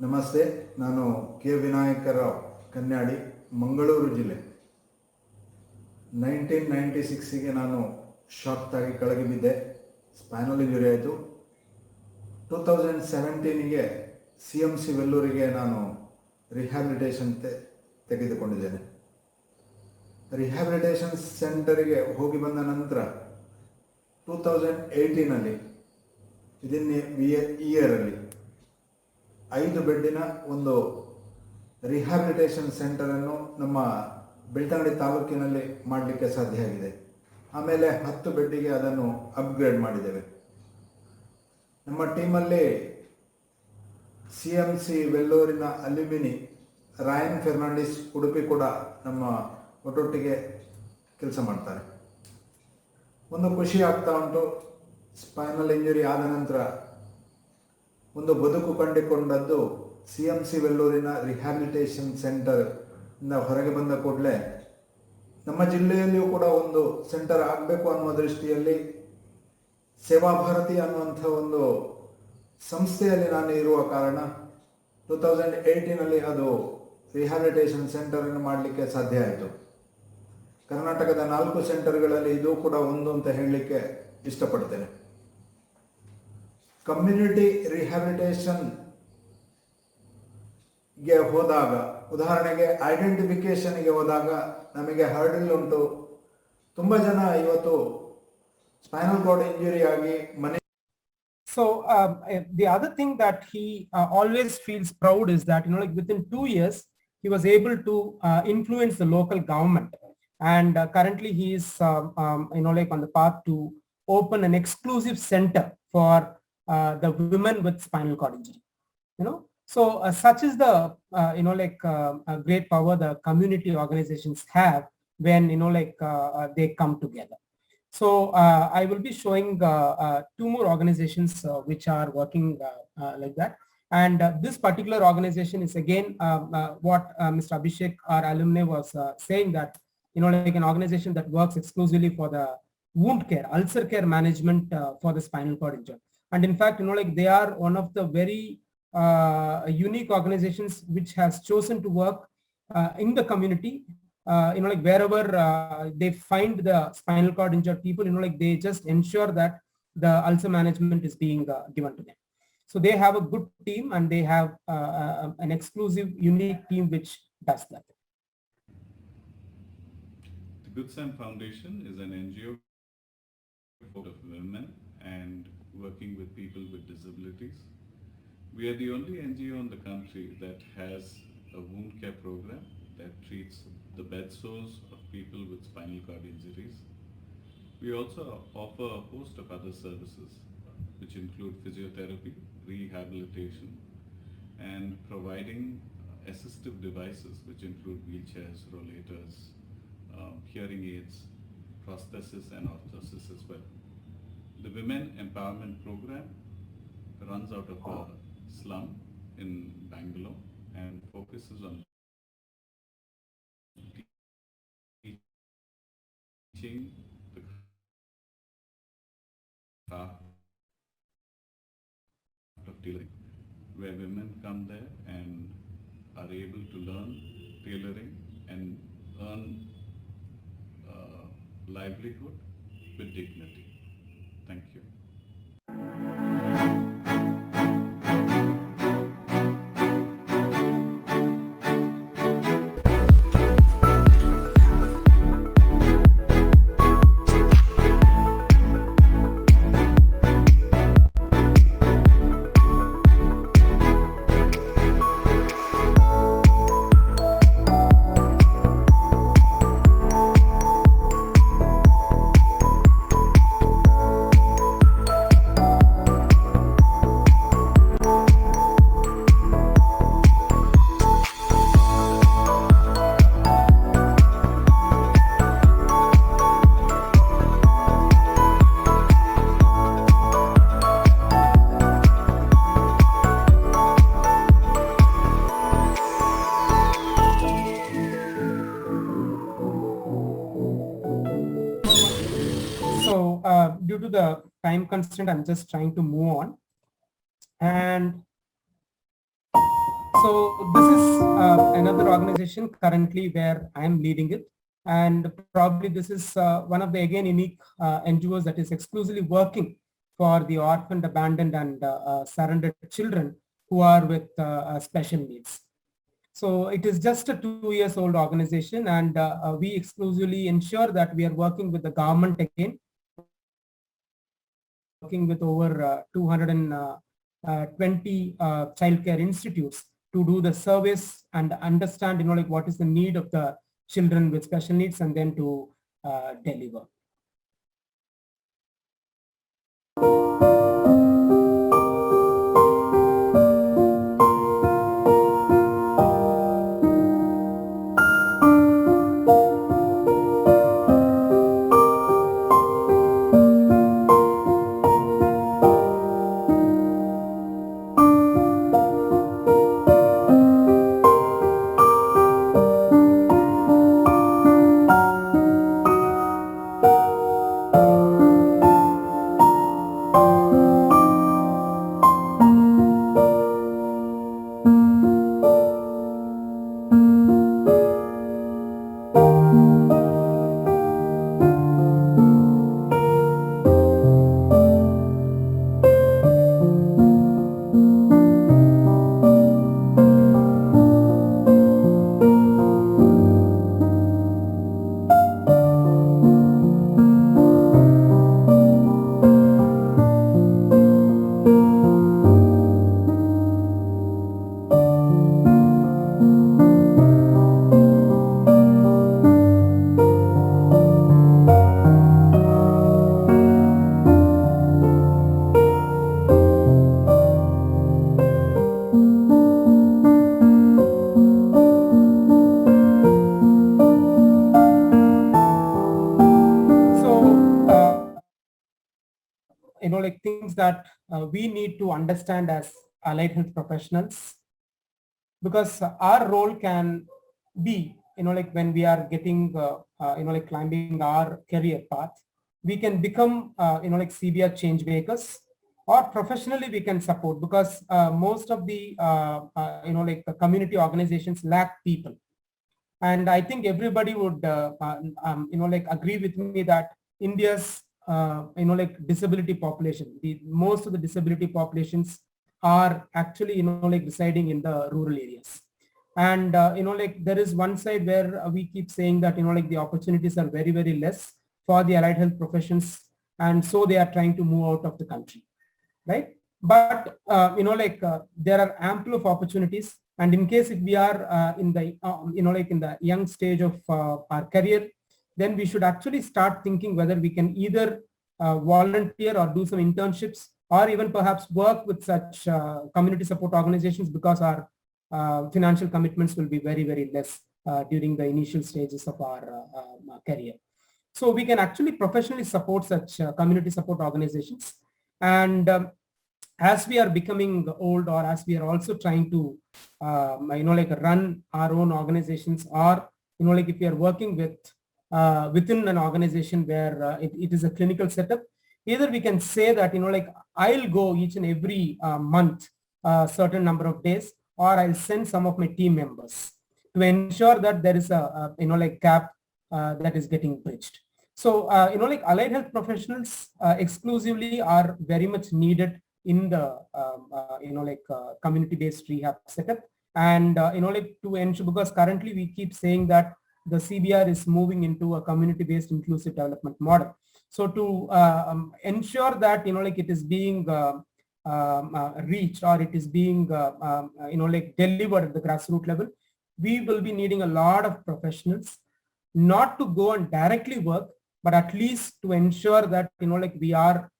ನಮಸ್ತೆ, ನಾನು K Vinayakarao Kanyadi, Mangaluru ಜಿಲ್ಲೆ. 1996ಗೆ ನಾನು shock ಆಗಿ ಕೆಳಗೆ ಬಿದ್ದೆ, spinal injury ಆಯಿತು. 2017ಗೆ CMC ವೆಲ್ಲೂರಿಗೆ ನಾನು rehabilitation ತೆಗೆದುಕೊಂಡಿದ್ದೇನೆ. ರಿಹ್ಯಾಬಿಲಿಟೇಷನ್ ಸೆಂಟರಿಗೆ ಹೋಗಿ ಬಂದ ನಂತರ 2018ನಲ್ಲಿ ಇದನ್ನ ಇಯರಲ್ಲಿ 5 ಬೆಡ್ಡಿನ ಒಂದು ರಿಹ್ಯಾಬಿಲಿಟೇಷನ್ ಸೆಂಟರನ್ನು ನಮ್ಮ ಬೆಳ್ತಂಗಡಿ ತಾಲೂಕಿನಲ್ಲಿ ಮಾಡಲಿಕ್ಕೆ ಸಾಧ್ಯ ಆಗಿದೆ. ಆಮೇಲೆ 10 ಬೆಡ್ಡಿಗೆ ಅದನ್ನು ಅಪ್ಗ್ರೇಡ್ ಮಾಡಿದ್ದೇವೆ. ನಮ್ಮ ಟೀಮಲ್ಲಿ CMC ವೆಲ್ಲೂರಿನ ಅಲ್ಯುಮಿನಿ ರಾಯನ್ ಫೆರ್ನಾಂಡಿಸ್ ಉಡುಪಿ ಕೂಡ ನಮ್ಮ ಒಟ್ಟೊಟ್ಟಿಗೆ ಕೆಲಸ ಮಾಡ್ತಾರೆ. ಒಂದು ಖುಷಿ ಆಗ್ತಾ ಉಂಟು, ಸ್ಪೈನಲ್ ಇಂಜುರಿ ಆದ ನಂತರ ಒಂದು ಬದುಕು ಕಂಡುಕೊಂಡದ್ದು CMC ವೆಲ್ಲೂರಿನ ರಿಹ್ಯಾಬಿಲಿಟೇಷನ್ ಸೆಂಟರ್ ಇಂದ ಹೊರಗೆ ಬಂದ ಕೂಡಲೇ ನಮ್ಮ ಜಿಲ್ಲೆಯಲ್ಲಿಯೂ ಕೂಡ ಒಂದು ಸೆಂಟರ್ ಆಗಬೇಕು ಅನ್ನುವ ದೃಷ್ಟಿಯಲ್ಲಿ ಸೇವಾ ಭಾರತಿ ಅನ್ನುವಂಥ ಒಂದು ಸಂಸ್ಥೆಯಲ್ಲಿ ನಾನು ಇರುವ ಕಾರಣ 2018ನಲ್ಲಿ ಅದು ರಿಹ್ಯಾಬಿಲಿಟೇಷನ್ ಸೆಂಟರನ್ನು ಮಾಡಲಿಕ್ಕೆ ಸಾಧ್ಯ ಆಯಿತು. ಕರ್ನಾಟಕದ 4 ಸೆಂಟರ್ಗಳಲ್ಲಿ ಇದು ಕೂಡ ಒಂದು ಅಂತ ಹೇಳಲಿಕ್ಕೆ ಇಷ್ಟಪಡ್ತೇನೆ. ಕಮ್ಯುನಿಟಿ ರಿಹ್ಯಾಬಿಲಿಟೇಷನ್ಗೆ ಹೋದಾಗ, ಉದಾಹರಣೆಗೆ ಐಡೆಂಟಿಫಿಕೇಷನ್ಗೆ ಹೋದಾಗ ನಮಗೆ ಹರ್ಡಲ್ ಉಂಟು. ತುಂಬ ಜನ ಇವತ್ತು ಸ್ಪೈನಲ್ ಕಾರ್ಡ್ ಇಂಜುರಿ ಆಗಿ ಮನೆ. So the other thing that he always feels proud is that, like within 2 years, he was able to influence the local government. And currently he is, like on the path to open an exclusive center for the women with spinal cord injury. So such is the, great power the community organizations have when, they come together. So I will be showing 2 more organizations which are working like that. And this particular organization is again what Mr. Abhishek, our alumni, was saying, that, like an organization that works exclusively for the wound care, ulcer care management for the spinal cord injury. And in fact, they are one of the very unique organizations which has chosen to work in the community. Wherever they find the spinal cord injured people, they just ensure that the ulcer management is being given to them. So they have a good team, and they have an exclusive, unique team which does that. The Good Sam Foundation is an NGO for women and working with people with disabilities. We are the only NGO in the country that has a wound care program that treats the bed sores of people with spinal cord injuries. We also offer a host of other services, which include physiotherapy, rehabilitation, and providing assistive devices, which include wheelchairs, rollators, hearing aids, prosthesis, and orthosis as well. The Women Empowerment Program runs out of a slum in Bangalore and focuses on teaching the craft of tailoring, where women come there and are able to learn tailoring and earn livelihood with dignity. Thank you. the time constraint, I'm just trying to move on. And so this is another organization currently where I'm leading it. And probably this is one of the, again, unique NGOs that is exclusively working for the orphaned, abandoned, and surrendered children who are with special needs. So it is just a 2 years old organization, and we exclusively ensure that we are working with the government again, working with over 220 childcare institutes to do the service and understand, like what is the need of the children with special needs, and then to deliver. Like things that we need to understand as allied health professionals, because our role can be, like when we are getting, like climbing our career path, we can become, like CBR change makers, or professionally we can support, because most of the, like the community organizations lack people. And I think everybody would, like agree with me that India's, like disability population, most of the disability populations are actually, like residing in the rural areas. And, like there is one side where we keep saying that, like the opportunities are very, very less for the allied health professions. And so they are trying to move out of the country, right? But, like there are ample of opportunities. And in case if we are in the, like in the young stage of our career, then we should actually start thinking whether we can either volunteer or do some internships, or even perhaps work with such community support organizations, because our financial commitments will be very, very less during the initial stages of our career. So we can actually professionally support such community support organizations. And as we are becoming old, or as we are also trying to, like run our own organizations, or, like if we are working with within an organization where it is a clinical setup, either we can say that, like I'll go each and every month, certain number of days, or I'll send some of my team members to ensure that there is a, like gap that is getting bridged. So, like allied health professionals exclusively are very much needed in the, like community-based rehab setup. And, like to ensure, because currently we keep saying that the CBR is moving into a community-based inclusive development model. So to ensure that, like it is being reached, or it is being, like delivered at the grassroots level, we will be needing a lot of professionals, not to go and directly work, but at least to ensure that, like we are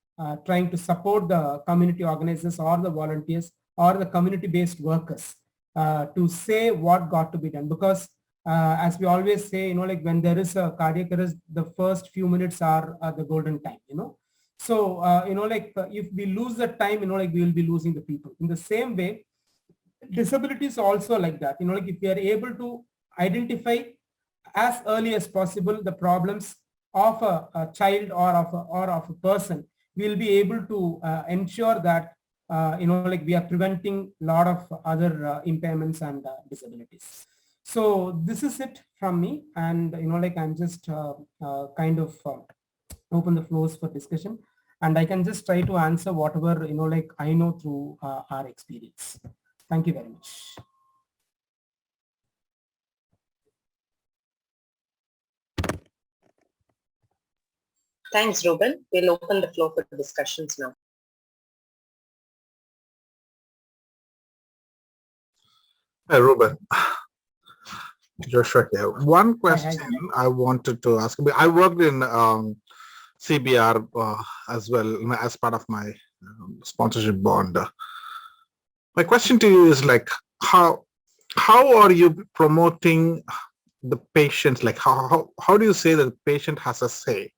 trying to support the community organizers, or the volunteers, or the community-based workers to say what got to be done. Because as we always say, like when there is a cardiac arrest, the first few minutes are the golden time, So, like if we lose that time, like we will be losing the people. In the same way, disability is also like that. Like if we are able to identify as early as possible the problems of a child, or of a person, we'll be able to ensure that like we are preventing a lot of other impairments and disabilities. So this is it from me, and like I'm just kind of open the floors for discussion, and I can just try to answer whatever like I know through our experience. Thank you very much. Thanks, Reuban. We'll open the floor for discussions now. Hi, Reuban. Joshua here. One question I wanted to ask. I worked in CBR as well as part of my sponsorship bond. My question to you is like, how are you promoting the patients? Like, how do you say that the patient has a say?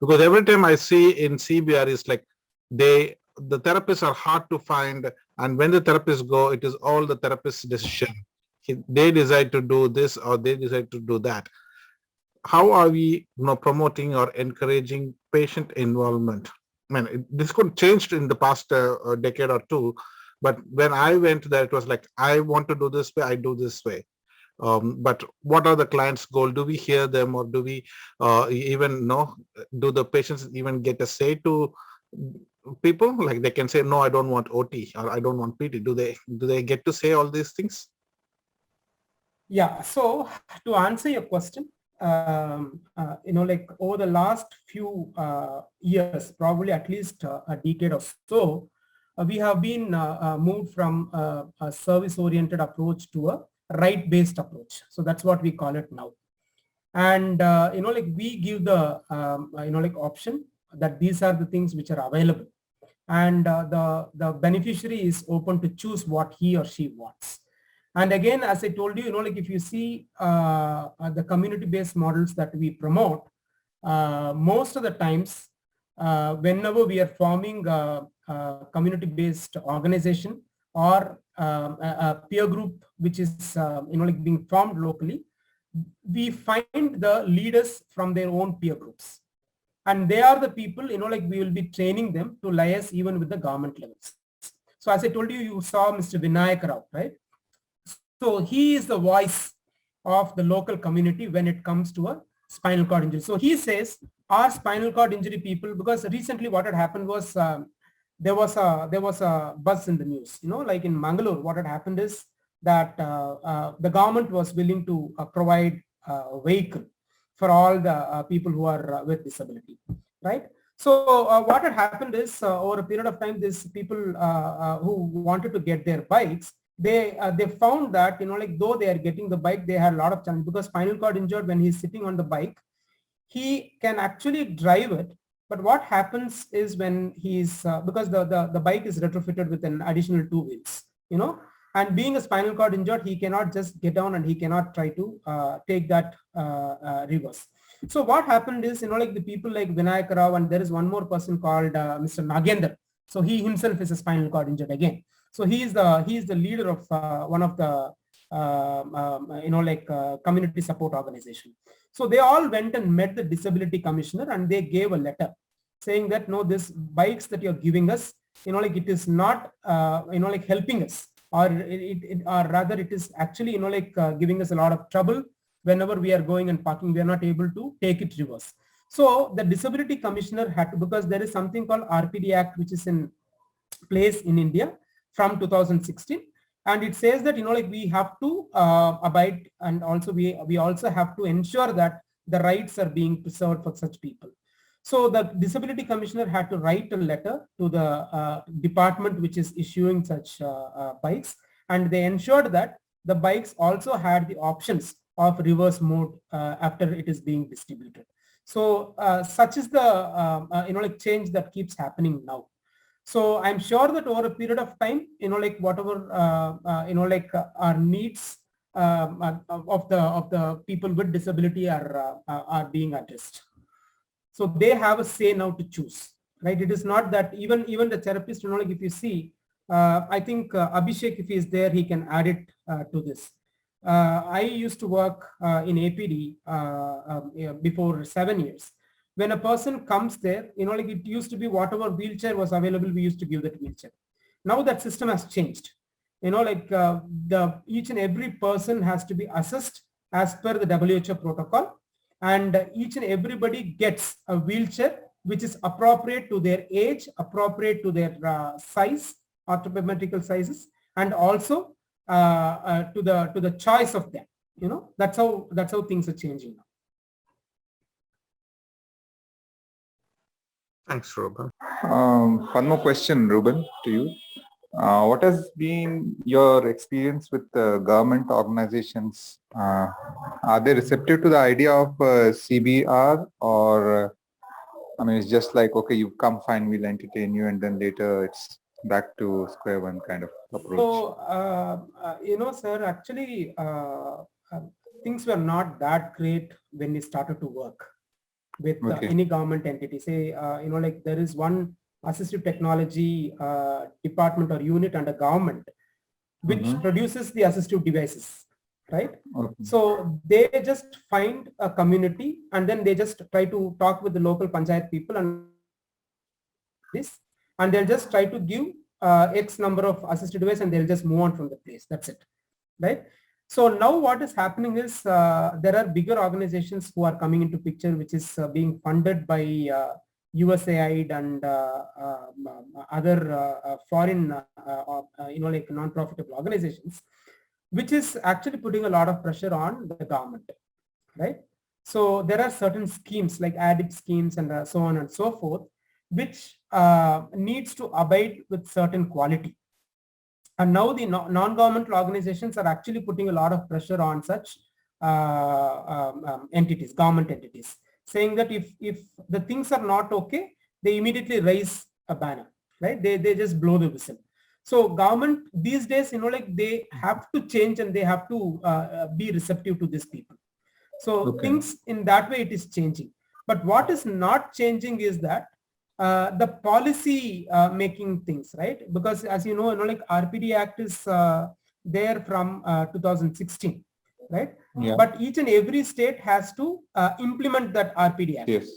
Because every time I see in CBR is like the therapists are hard to find, and when the therapists go, it is all the therapist's decision. They decide to do this or they decide to do that. How are we promoting or encouraging patient involvement? I mean, this could change in the past decade or two, but when I went there, it was like, I want to do this way, I do this way. But what are the client's goal? Do we hear them, or do we even know? Do the patients even get a say to people? Like they can say, no, I don't want OT or I don't want PT. Do they get to say all these things? Yeah. So to answer your question, like over the last few years, probably at least a decade or so, we have been moved from a service-oriented approach to a right-based approach. So that's what we call it now. And like we give the like option that these are the things which are available, and the beneficiary is open to choose what he or she wants. And again, as I told you, like if you see the community-based models that we promote, most of the times, whenever we are forming a community-based organization or a peer group which is like being formed locally, we find the leaders from their own peer groups, and they are the people like we will be training them to liaise even with the government levels. So as I told you, you saw Mr. Vinayak Rao, right? So he is the voice of the local community when it comes to a spinal cord injury. So he says our spinal cord injury people, because recently what had happened was there was a buzz in the news, like in Mangalore, what had happened is that the government was willing to provide a vehicle for all the people who are with disability, right? So what had happened is over a period of time, these people who wanted to get their bikes, they found that like though they are getting the bike, they had a lot of challenge, because spinal cord injured, when he's sitting on the bike, he can actually drive it, but what happens is when he's because the bike is retrofitted with an additional 2 wheels, and being a spinal cord injured, he cannot just get down and he cannot try to take that reverse. So what happened is like the people like Vinayak Rao, and there is one more person called Mr. Nagendra. So he himself is a spinal cord injured again. So he is the leader of one of the community support organization. So they all went and met the disability commissioner, and they gave a letter saying that no, this bikes that you're giving us, like it is not like helping us, or or rather it is actually like giving us a lot of trouble whenever we are going and parking. We are not able to take it reverse. So the disability commissioner had to, because there is something called RPD Act which is in place in India from 2016, and it says that like we have to abide, and also we also have to ensure that the rights are being preserved for such people. So the disability commissioner had to write a letter to the department which is issuing such bikes, and they ensured that the bikes also had the options of reverse mode after it is being distributed. So such is the like change that keeps happening now. So I'm sure that over a period of time, like whatever our needs of the people with disability are being addressed. So they have a say now to choose, right? It is not that even the therapist, like if you see, I think Abhishek, if he is there, he can add it to this. I used to work in APD before 7 years. when a person comes there, like it used to be whatever wheelchair was available, we used to give that wheelchair. Now that system has changed. Each and every person has to be assessed as per the WHO protocol, and each and everybody gets a wheelchair which is appropriate to their age, appropriate to their size, orthopedic sizes, and also to the choice of them. That's how things are changing now. Thanks, Reuban. One more question, Reuban, to you. What has been your experience with government organizations? Are they receptive to the idea of CBR, or I mean, it's just like, okay, you come fine, we'll entertain you, and then later it's back to square one kind of approach? So, sir, actually, things were not that great when we started to work with any government entity. Say, like there is one assistive technology department or unit under government which produces the assistive devices, right? So they just find a community and then they just try to talk with the local panchayat people and they'll just try to give X number of assistive devices and they'll just move on from the place. That's it, right? So now what is happening is there are bigger organizations who are coming into picture, which is being funded by USAID and other foreign, like non-profitable organizations, which is actually putting a lot of pressure on the government, right? So there are certain schemes like ADIP schemes and so on and so forth, which needs to abide with certain quality. And now the non-governmental organizations are actually putting a lot of pressure on such entities, government entities, saying that if the things are not okay, they immediately raise a banner, right? They just blow the whistle. So government these days, like they have to change and they have to be receptive to these people. So things in that way it is changing. But what is not changing is that the policy making things, right? Because as you know, like RPD Act is there from 2016, right? Yeah. But each and every state has to implement that RPD Act. Yes.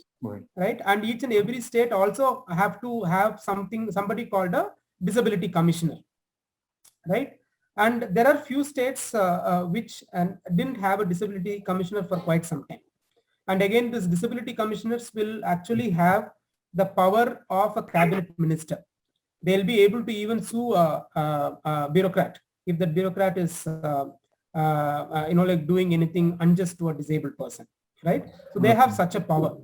Right? And each and every state also have to have somebody called a disability commissioner, right? And there are few states which didn't have a disability commissioner for quite some time. And again, this disability commissioners will actually have the power of a cabinet minister. They'll be able to even sue a bureaucrat if the bureaucrat is like doing anything unjust to a disabled person, right? So they have such a power.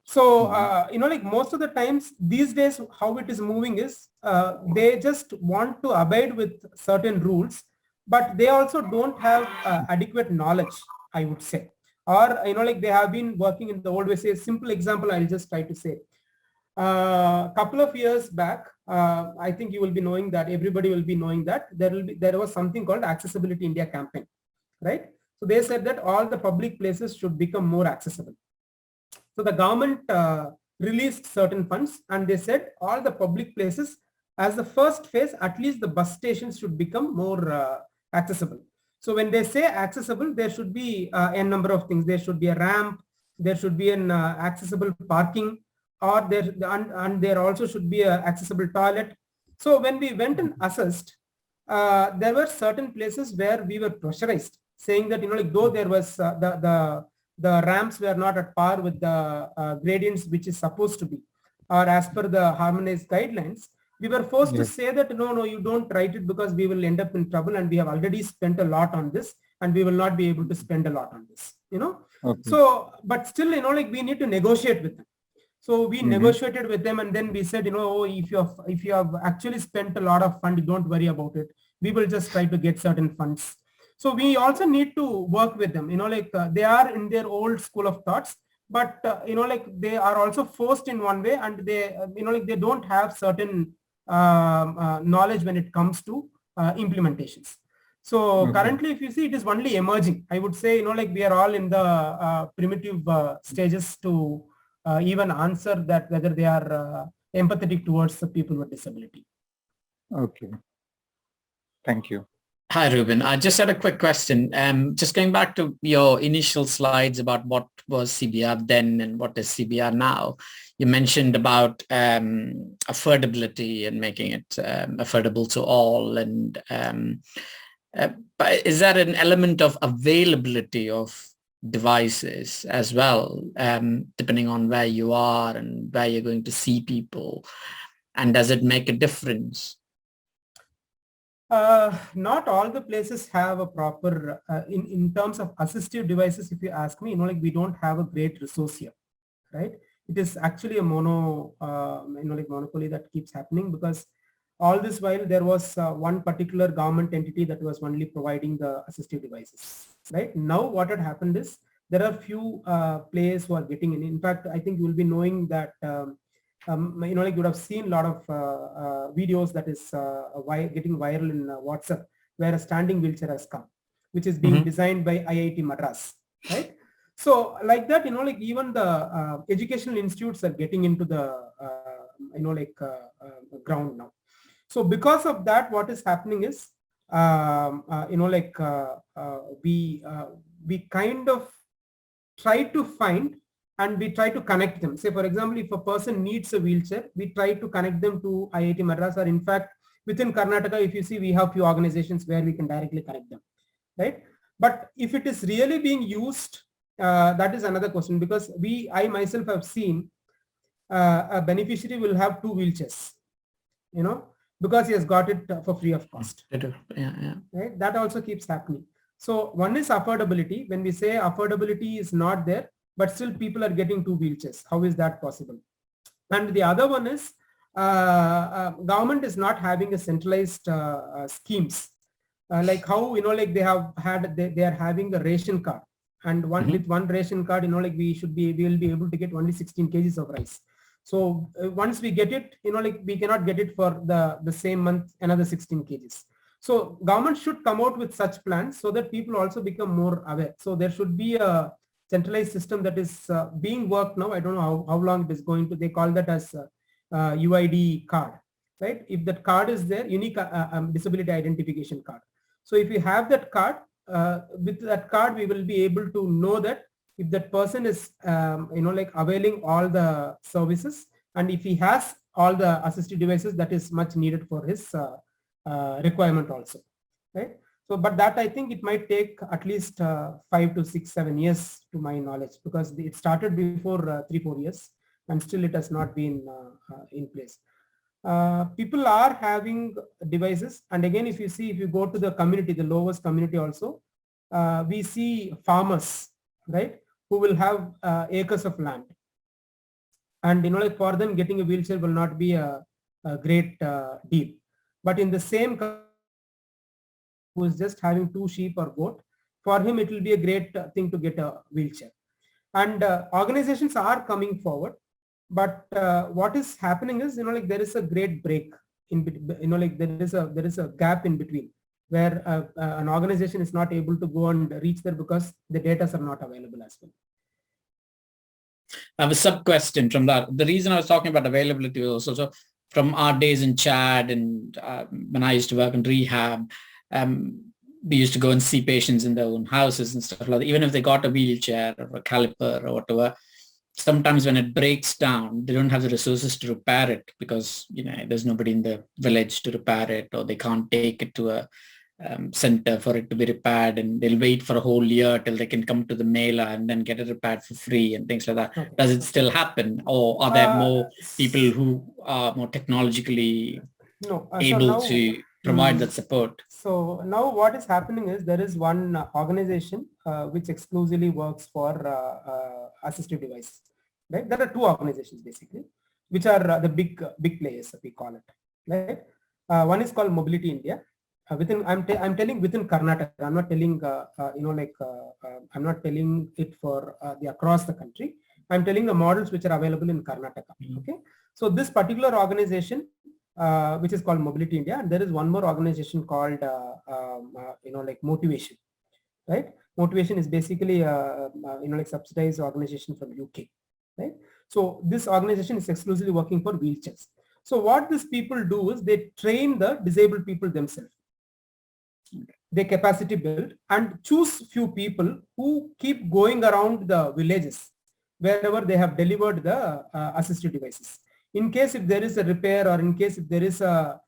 So like most of the times these days how it is moving is they just want to abide with certain rules, but they also don't have adequate knowledge, I would say. Or like they have been working in the old way. Say a simple example I'll just try to say. Couple of years back, I think you will be knowing that, everybody will be knowing that there was something called Accessibility India campaign, right? So they said that all the public places should become more accessible. So the government released certain funds and they said all the public places as the first phase, at least the bus stations should become more accessible. So when they say accessible, there should be a number of things. There should be a ramp, there should be an accessible parking, or there also should be an accessible toilet. So when we went and assessed, there were certain places where we were pressurized, saying that like though there was the ramps were not at par with the gradients which is supposed to be, or as per the harmonized guidelines, we were forced to say that no, you don't write it because we will end up in trouble and we have already spent a lot on this and we will not be able to spend a lot on this, So, but still, like we need to negotiate with them. So we negotiated with them and then we said, if you have actually spent a lot of fund, don't worry about it. We will just try to get certain funds. So we also need to work with them, like they are in their old school of thoughts, but like they are also forced in one way and they, like they don't have certain knowledge when it comes to implementations. So currently, if you see, it is only emerging. I would say, like we are all in the primitive stages to even answer that whether they are empathetic towards the people with disability. Okay. Thank you. Hi, Reuben. I just had a quick question. Just going back to your initial slides about what was CBR then and what is CBR now, you mentioned about affordability and making it affordable to all. And but is that an element of availability of devices as well, depending on where you are and where you're going to see people? And does it make a difference? Not all the places have a proper, in terms of assistive devices, if you ask me, like we don't have a great resource here, right? It is actually a like monopoly that keeps happening, because all this while there was one particular government entity that was only providing the assistive devices, right? Now what had happened is there are few players who are getting in. In fact, I think you will be knowing that like you would have seen a lot of videos that is getting viral in WhatsApp, where a standing wheelchair has come, which is being designed by IIT Madras, right? So like that, like even the educational institutes are getting into the, ground now. So because of that, what is happening is, we kind of try to find and we try to connect them. Say, for example, if a person needs a wheelchair, we try to connect them to IIT Madras, or in fact, within Karnataka, if you see, we have few organizations where we can directly connect them, right? But if it is really being used, that is another question, because I myself have seen a beneficiary will have 2 wheelchairs, because he has got it for free of cost. Yeah. Right? That also keeps happening. So one is affordability. When we say affordability is not there, but still people are getting 2 wheelchairs. How is that possible? And the other one is government is not having a centralized schemes. Like how, like they have had, they are having a ration card, and with one ration card, like we will be able to get only 16 kgs of rice. So once we get it, like we cannot get it for the same month, another 16 kgs. So government should come out with such plans so that people also become more aware. So there should be a centralized system that is being worked now. I don't know how long it is going to, they call that as UID card, right? If that card is there, unique disability identification card. So if we have that card, with that card, we will be able to know that if that person is, like availing all the services, and if he has all the assistive devices that is much needed for his requirement also, right? So, but that I think it might take at least 5 to 6, 7 years to my knowledge, because it started before 3-4 years, and still it has not been in place. People are having devices, and again, if you go to the community, the lowest community also, we see farmers, right, who will have acres of land, and like for them getting a wheelchair will not be a great deal. But in the same, who is just having 2 sheep or goat, for him it will be a great thing to get a wheelchair. And organizations are coming forward, but what is happening is, like there is a great break in between, like there is a gap in between, where an organization is not able to go and reach there because the data are not available as well. I have a sub question from that. The reason I was talking about availability was also from our days in Chad, and when I used to work in rehab, we used to go and see patients in their own houses and stuff like that. Even if they got a wheelchair or a caliper or whatever, sometimes when it breaks down, they don't have the resources to repair it, because there's nobody in the village to repair it, or they can't take it to a center for it to be repaired, and they'll wait for a whole year till they can come to the mailer and then get it repaired for free and things like that. Okay. Does it still happen, or are there more people who are more technologically able to provide that support? So now what is happening is, there is one organization which exclusively works for assistive devices, right? There are 2 organizations basically, which are the big players, we call it, right? One is called Mobility India. I'm telling within Karnataka. I'm not telling I'm not telling it for the across the country. I'm telling the models which are available in Karnataka. Okay, so this particular organization, which is called Mobility India, and there is one more organization called Motivation, right? Motivation is basically like subsidized organization from UK, right? So this organization is exclusively working for wheelchairs. So what these people do is they train the disabled people themselves. They capacity build and choose few people who keep going around the villages wherever they have delivered the assistive devices. In case if there is a repair or in case if there is a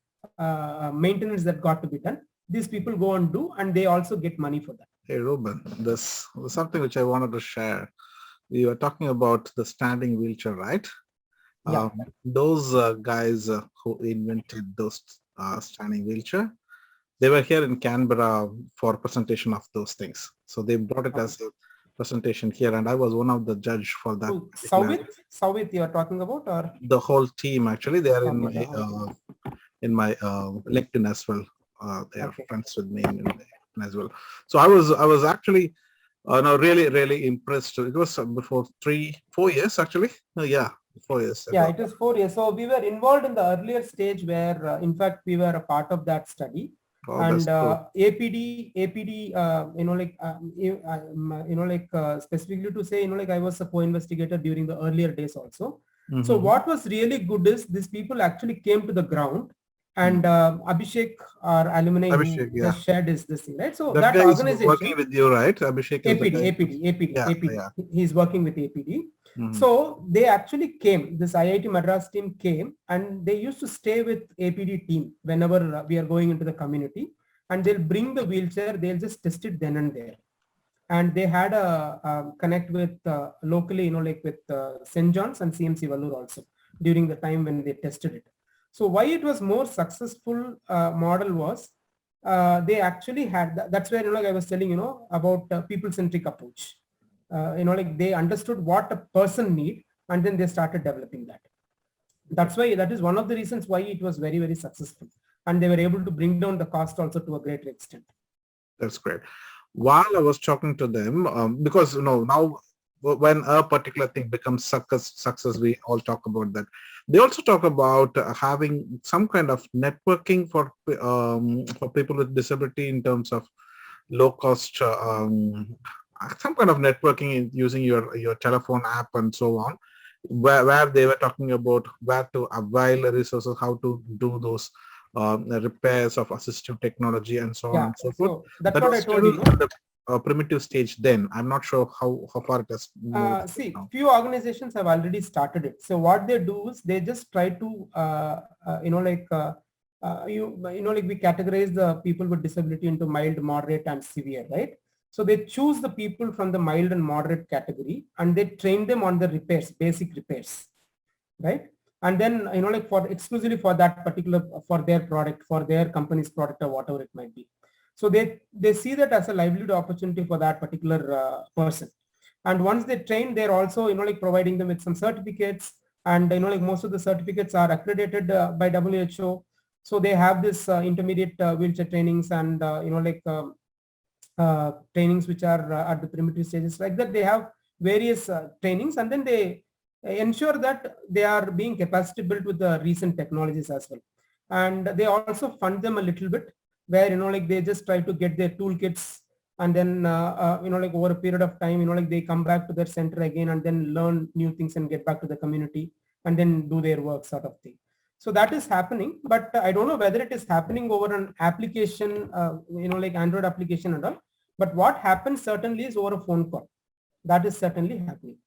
maintenance that got to be done, these people go and do, and they also get money for that. Hey, Reuban, this was something which I wanted to share. We were talking about the standing wheelchair, right? Yeah. Those guys who invented those standing wheelchair, they were here in Canberra for presentation of those things. So they brought it as a presentation here, and I was one of the judge for that. Souvith you are talking about, or the whole team actually? They are in my LinkedIn as well. They are friends with me in LinkedIn as well. So I was actually really impressed. It was before 4 years actually. 4 years ago. Yeah, it was 4 years. So we were involved in the earlier stage where, in fact, we were a part of that study. Oh, and cool. APD, specifically to say, I was a co-investigator during the earlier days also. Mm-hmm. So what was really good is these people actually came to the ground, and Abhishek, our alumni, just shared this thing, right? So that guy organization is working with you, right? Abhishek is APD. Yeah. He's working with APD. Mm-hmm. So they actually came, this IIT Madras team came, and they used to stay with APD team whenever we are going into the community, and they'll bring the wheelchair, they'll just test it then and there. And they had a connect with locally, with St. John's and CMC Vellore also during the time when they tested it. So why it was more successful model was they actually had, that's where, I was telling, about people-centric approach. They understood what a person need, and then they started developing that. That's why, that is one of the reasons why it was very, very successful. And they were able to bring down the cost also to a greater extent. That's great. While I was talking to them, because now when a particular thing becomes success, we all talk about that. They also talk about having some kind of networking for people with disability in terms of low cost, some kind of networking using your telephone app and so on, where they were talking about where to avail resources, how to do those repairs of assistive technology and so on and so forth. That's that what was I told you. At the primitive stage then. I'm not sure how far it has moved. See, few organizations have already started it. So what they do is they just try to, we categorize the people with disability into mild, moderate, and severe, right? So they choose the people from the mild and moderate category, and they train them on the repairs, basic repairs, right? And then, for exclusively for that particular, for their product, for their company's product or whatever it might be. So they see that as a livelihood opportunity for that particular person. And once they train, they're also, providing them with some certificates, and, most of the certificates are accredited by WHO. So they have this intermediate wheelchair trainings and, trainings which are at the primitive stages, like that. They have various trainings, and then they ensure that they are being capacity built with the recent technologies as well. And they also fund them a little bit, where, they just try to get their toolkits, and then, over a period of time, they come back to their center again and then learn new things and get back to the community and then do their work sort of thing. So that is happening, but I don't know whether it is happening over an application, Android application and all. But what happens certainly is over a phone call. That is certainly happening.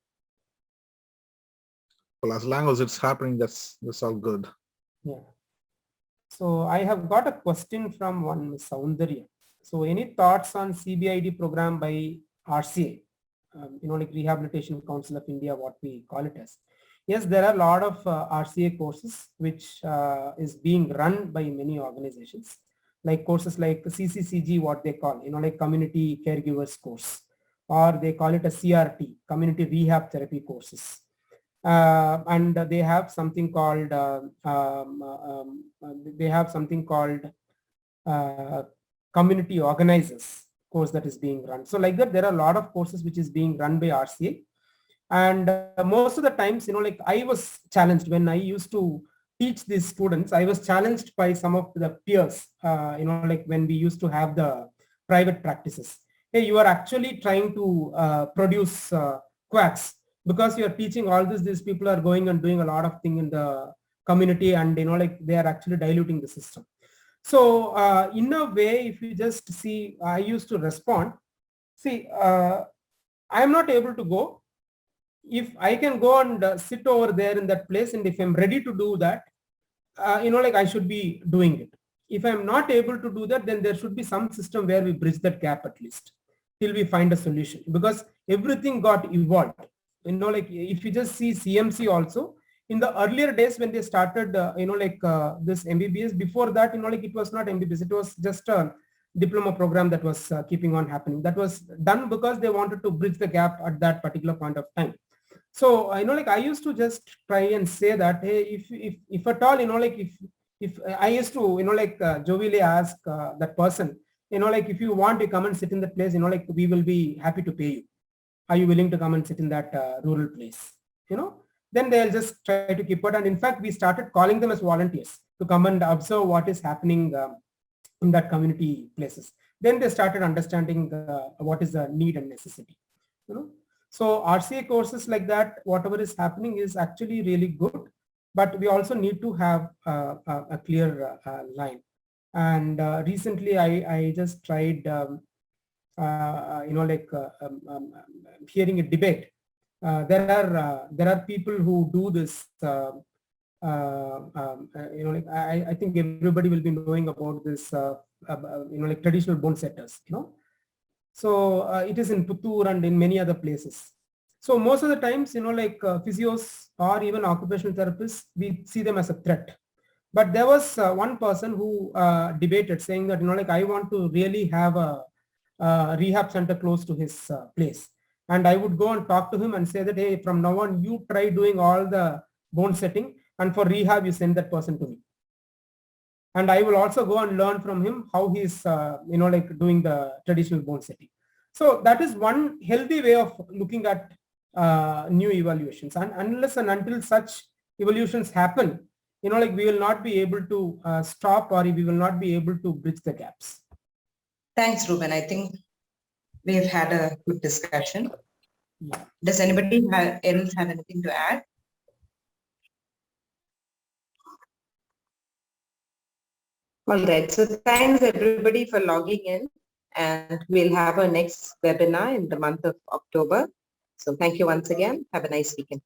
Well, as long as it's happening, that's all good. Yeah. So I have got a question from one Soundarya. So any thoughts on CBID program by RCA, Rehabilitation Council of India, what we call it as? Yes, there are a lot of RCA courses which is being run by many organizations, like courses like CCCG, what they call, community caregivers course, or they call it a CRT, community rehab therapy courses. And they have something called community organizers course that is being run. So like that, there are a lot of courses which is being run by RCA. And most of the times, I was challenged when I used to teach these students. I was challenged by some of the peers, when we used to have the private practices. Hey, you are actually trying to produce quacks, because you are teaching all this. These people are going and doing a lot of things in the community, and they are actually diluting the system. So in a way, if you just see, I used to respond. See, I am not able to go. If I can go and sit over there in that place, and if I'm ready to do that, like I should be doing it. If I'm not able to do that, then there should be some system where we bridge that gap at least till we find a solution, because everything got evolved. Like if you just see CMC also, in the earlier days when they started, this MBBS, before that, like it was not MBBS, it was just a diploma program that was keeping on happening. That was done because they wanted to bridge the gap at that particular point of time. So like I used to just try and say that, hey, if at all, like if I used to, jovially ask that person, like if you want to come and sit in that place, like we will be happy to pay you. Are you willing to come and sit in that rural place? Then they'll just try to keep it. And in fact, we started calling them as volunteers to come and observe what is happening in that community places. Then they started understanding what is the need and necessity. So RCA courses like that, whatever is happening is actually really good, but we also need to have a clear line. And recently I just tried, hearing a debate. There are people who do this. I think everybody will be knowing about this. Traditional bone setters. So it is in Puttur and in many other places. So most of the times, physios or even occupational therapists, we see them as a threat. But there was one person who debated, saying that, I want to really have a rehab center close to his place. And I would go and talk to him and say that, hey, from now on, you try doing all the bone setting, and for rehab, you send that person to me. And I will also go and learn from him how he's, doing the traditional bone setting. So that is one healthy way of looking at new evaluations. And unless and until such evolutions happen, we will not be able to stop, or we will not be able to bridge the gaps. Thanks, Reuban. I think we've had a good discussion. Yeah. Does anybody else have anything to add? All right. So thanks everybody for logging in, and we'll have our next webinar in the month of October. So thank you once again. Have a nice weekend.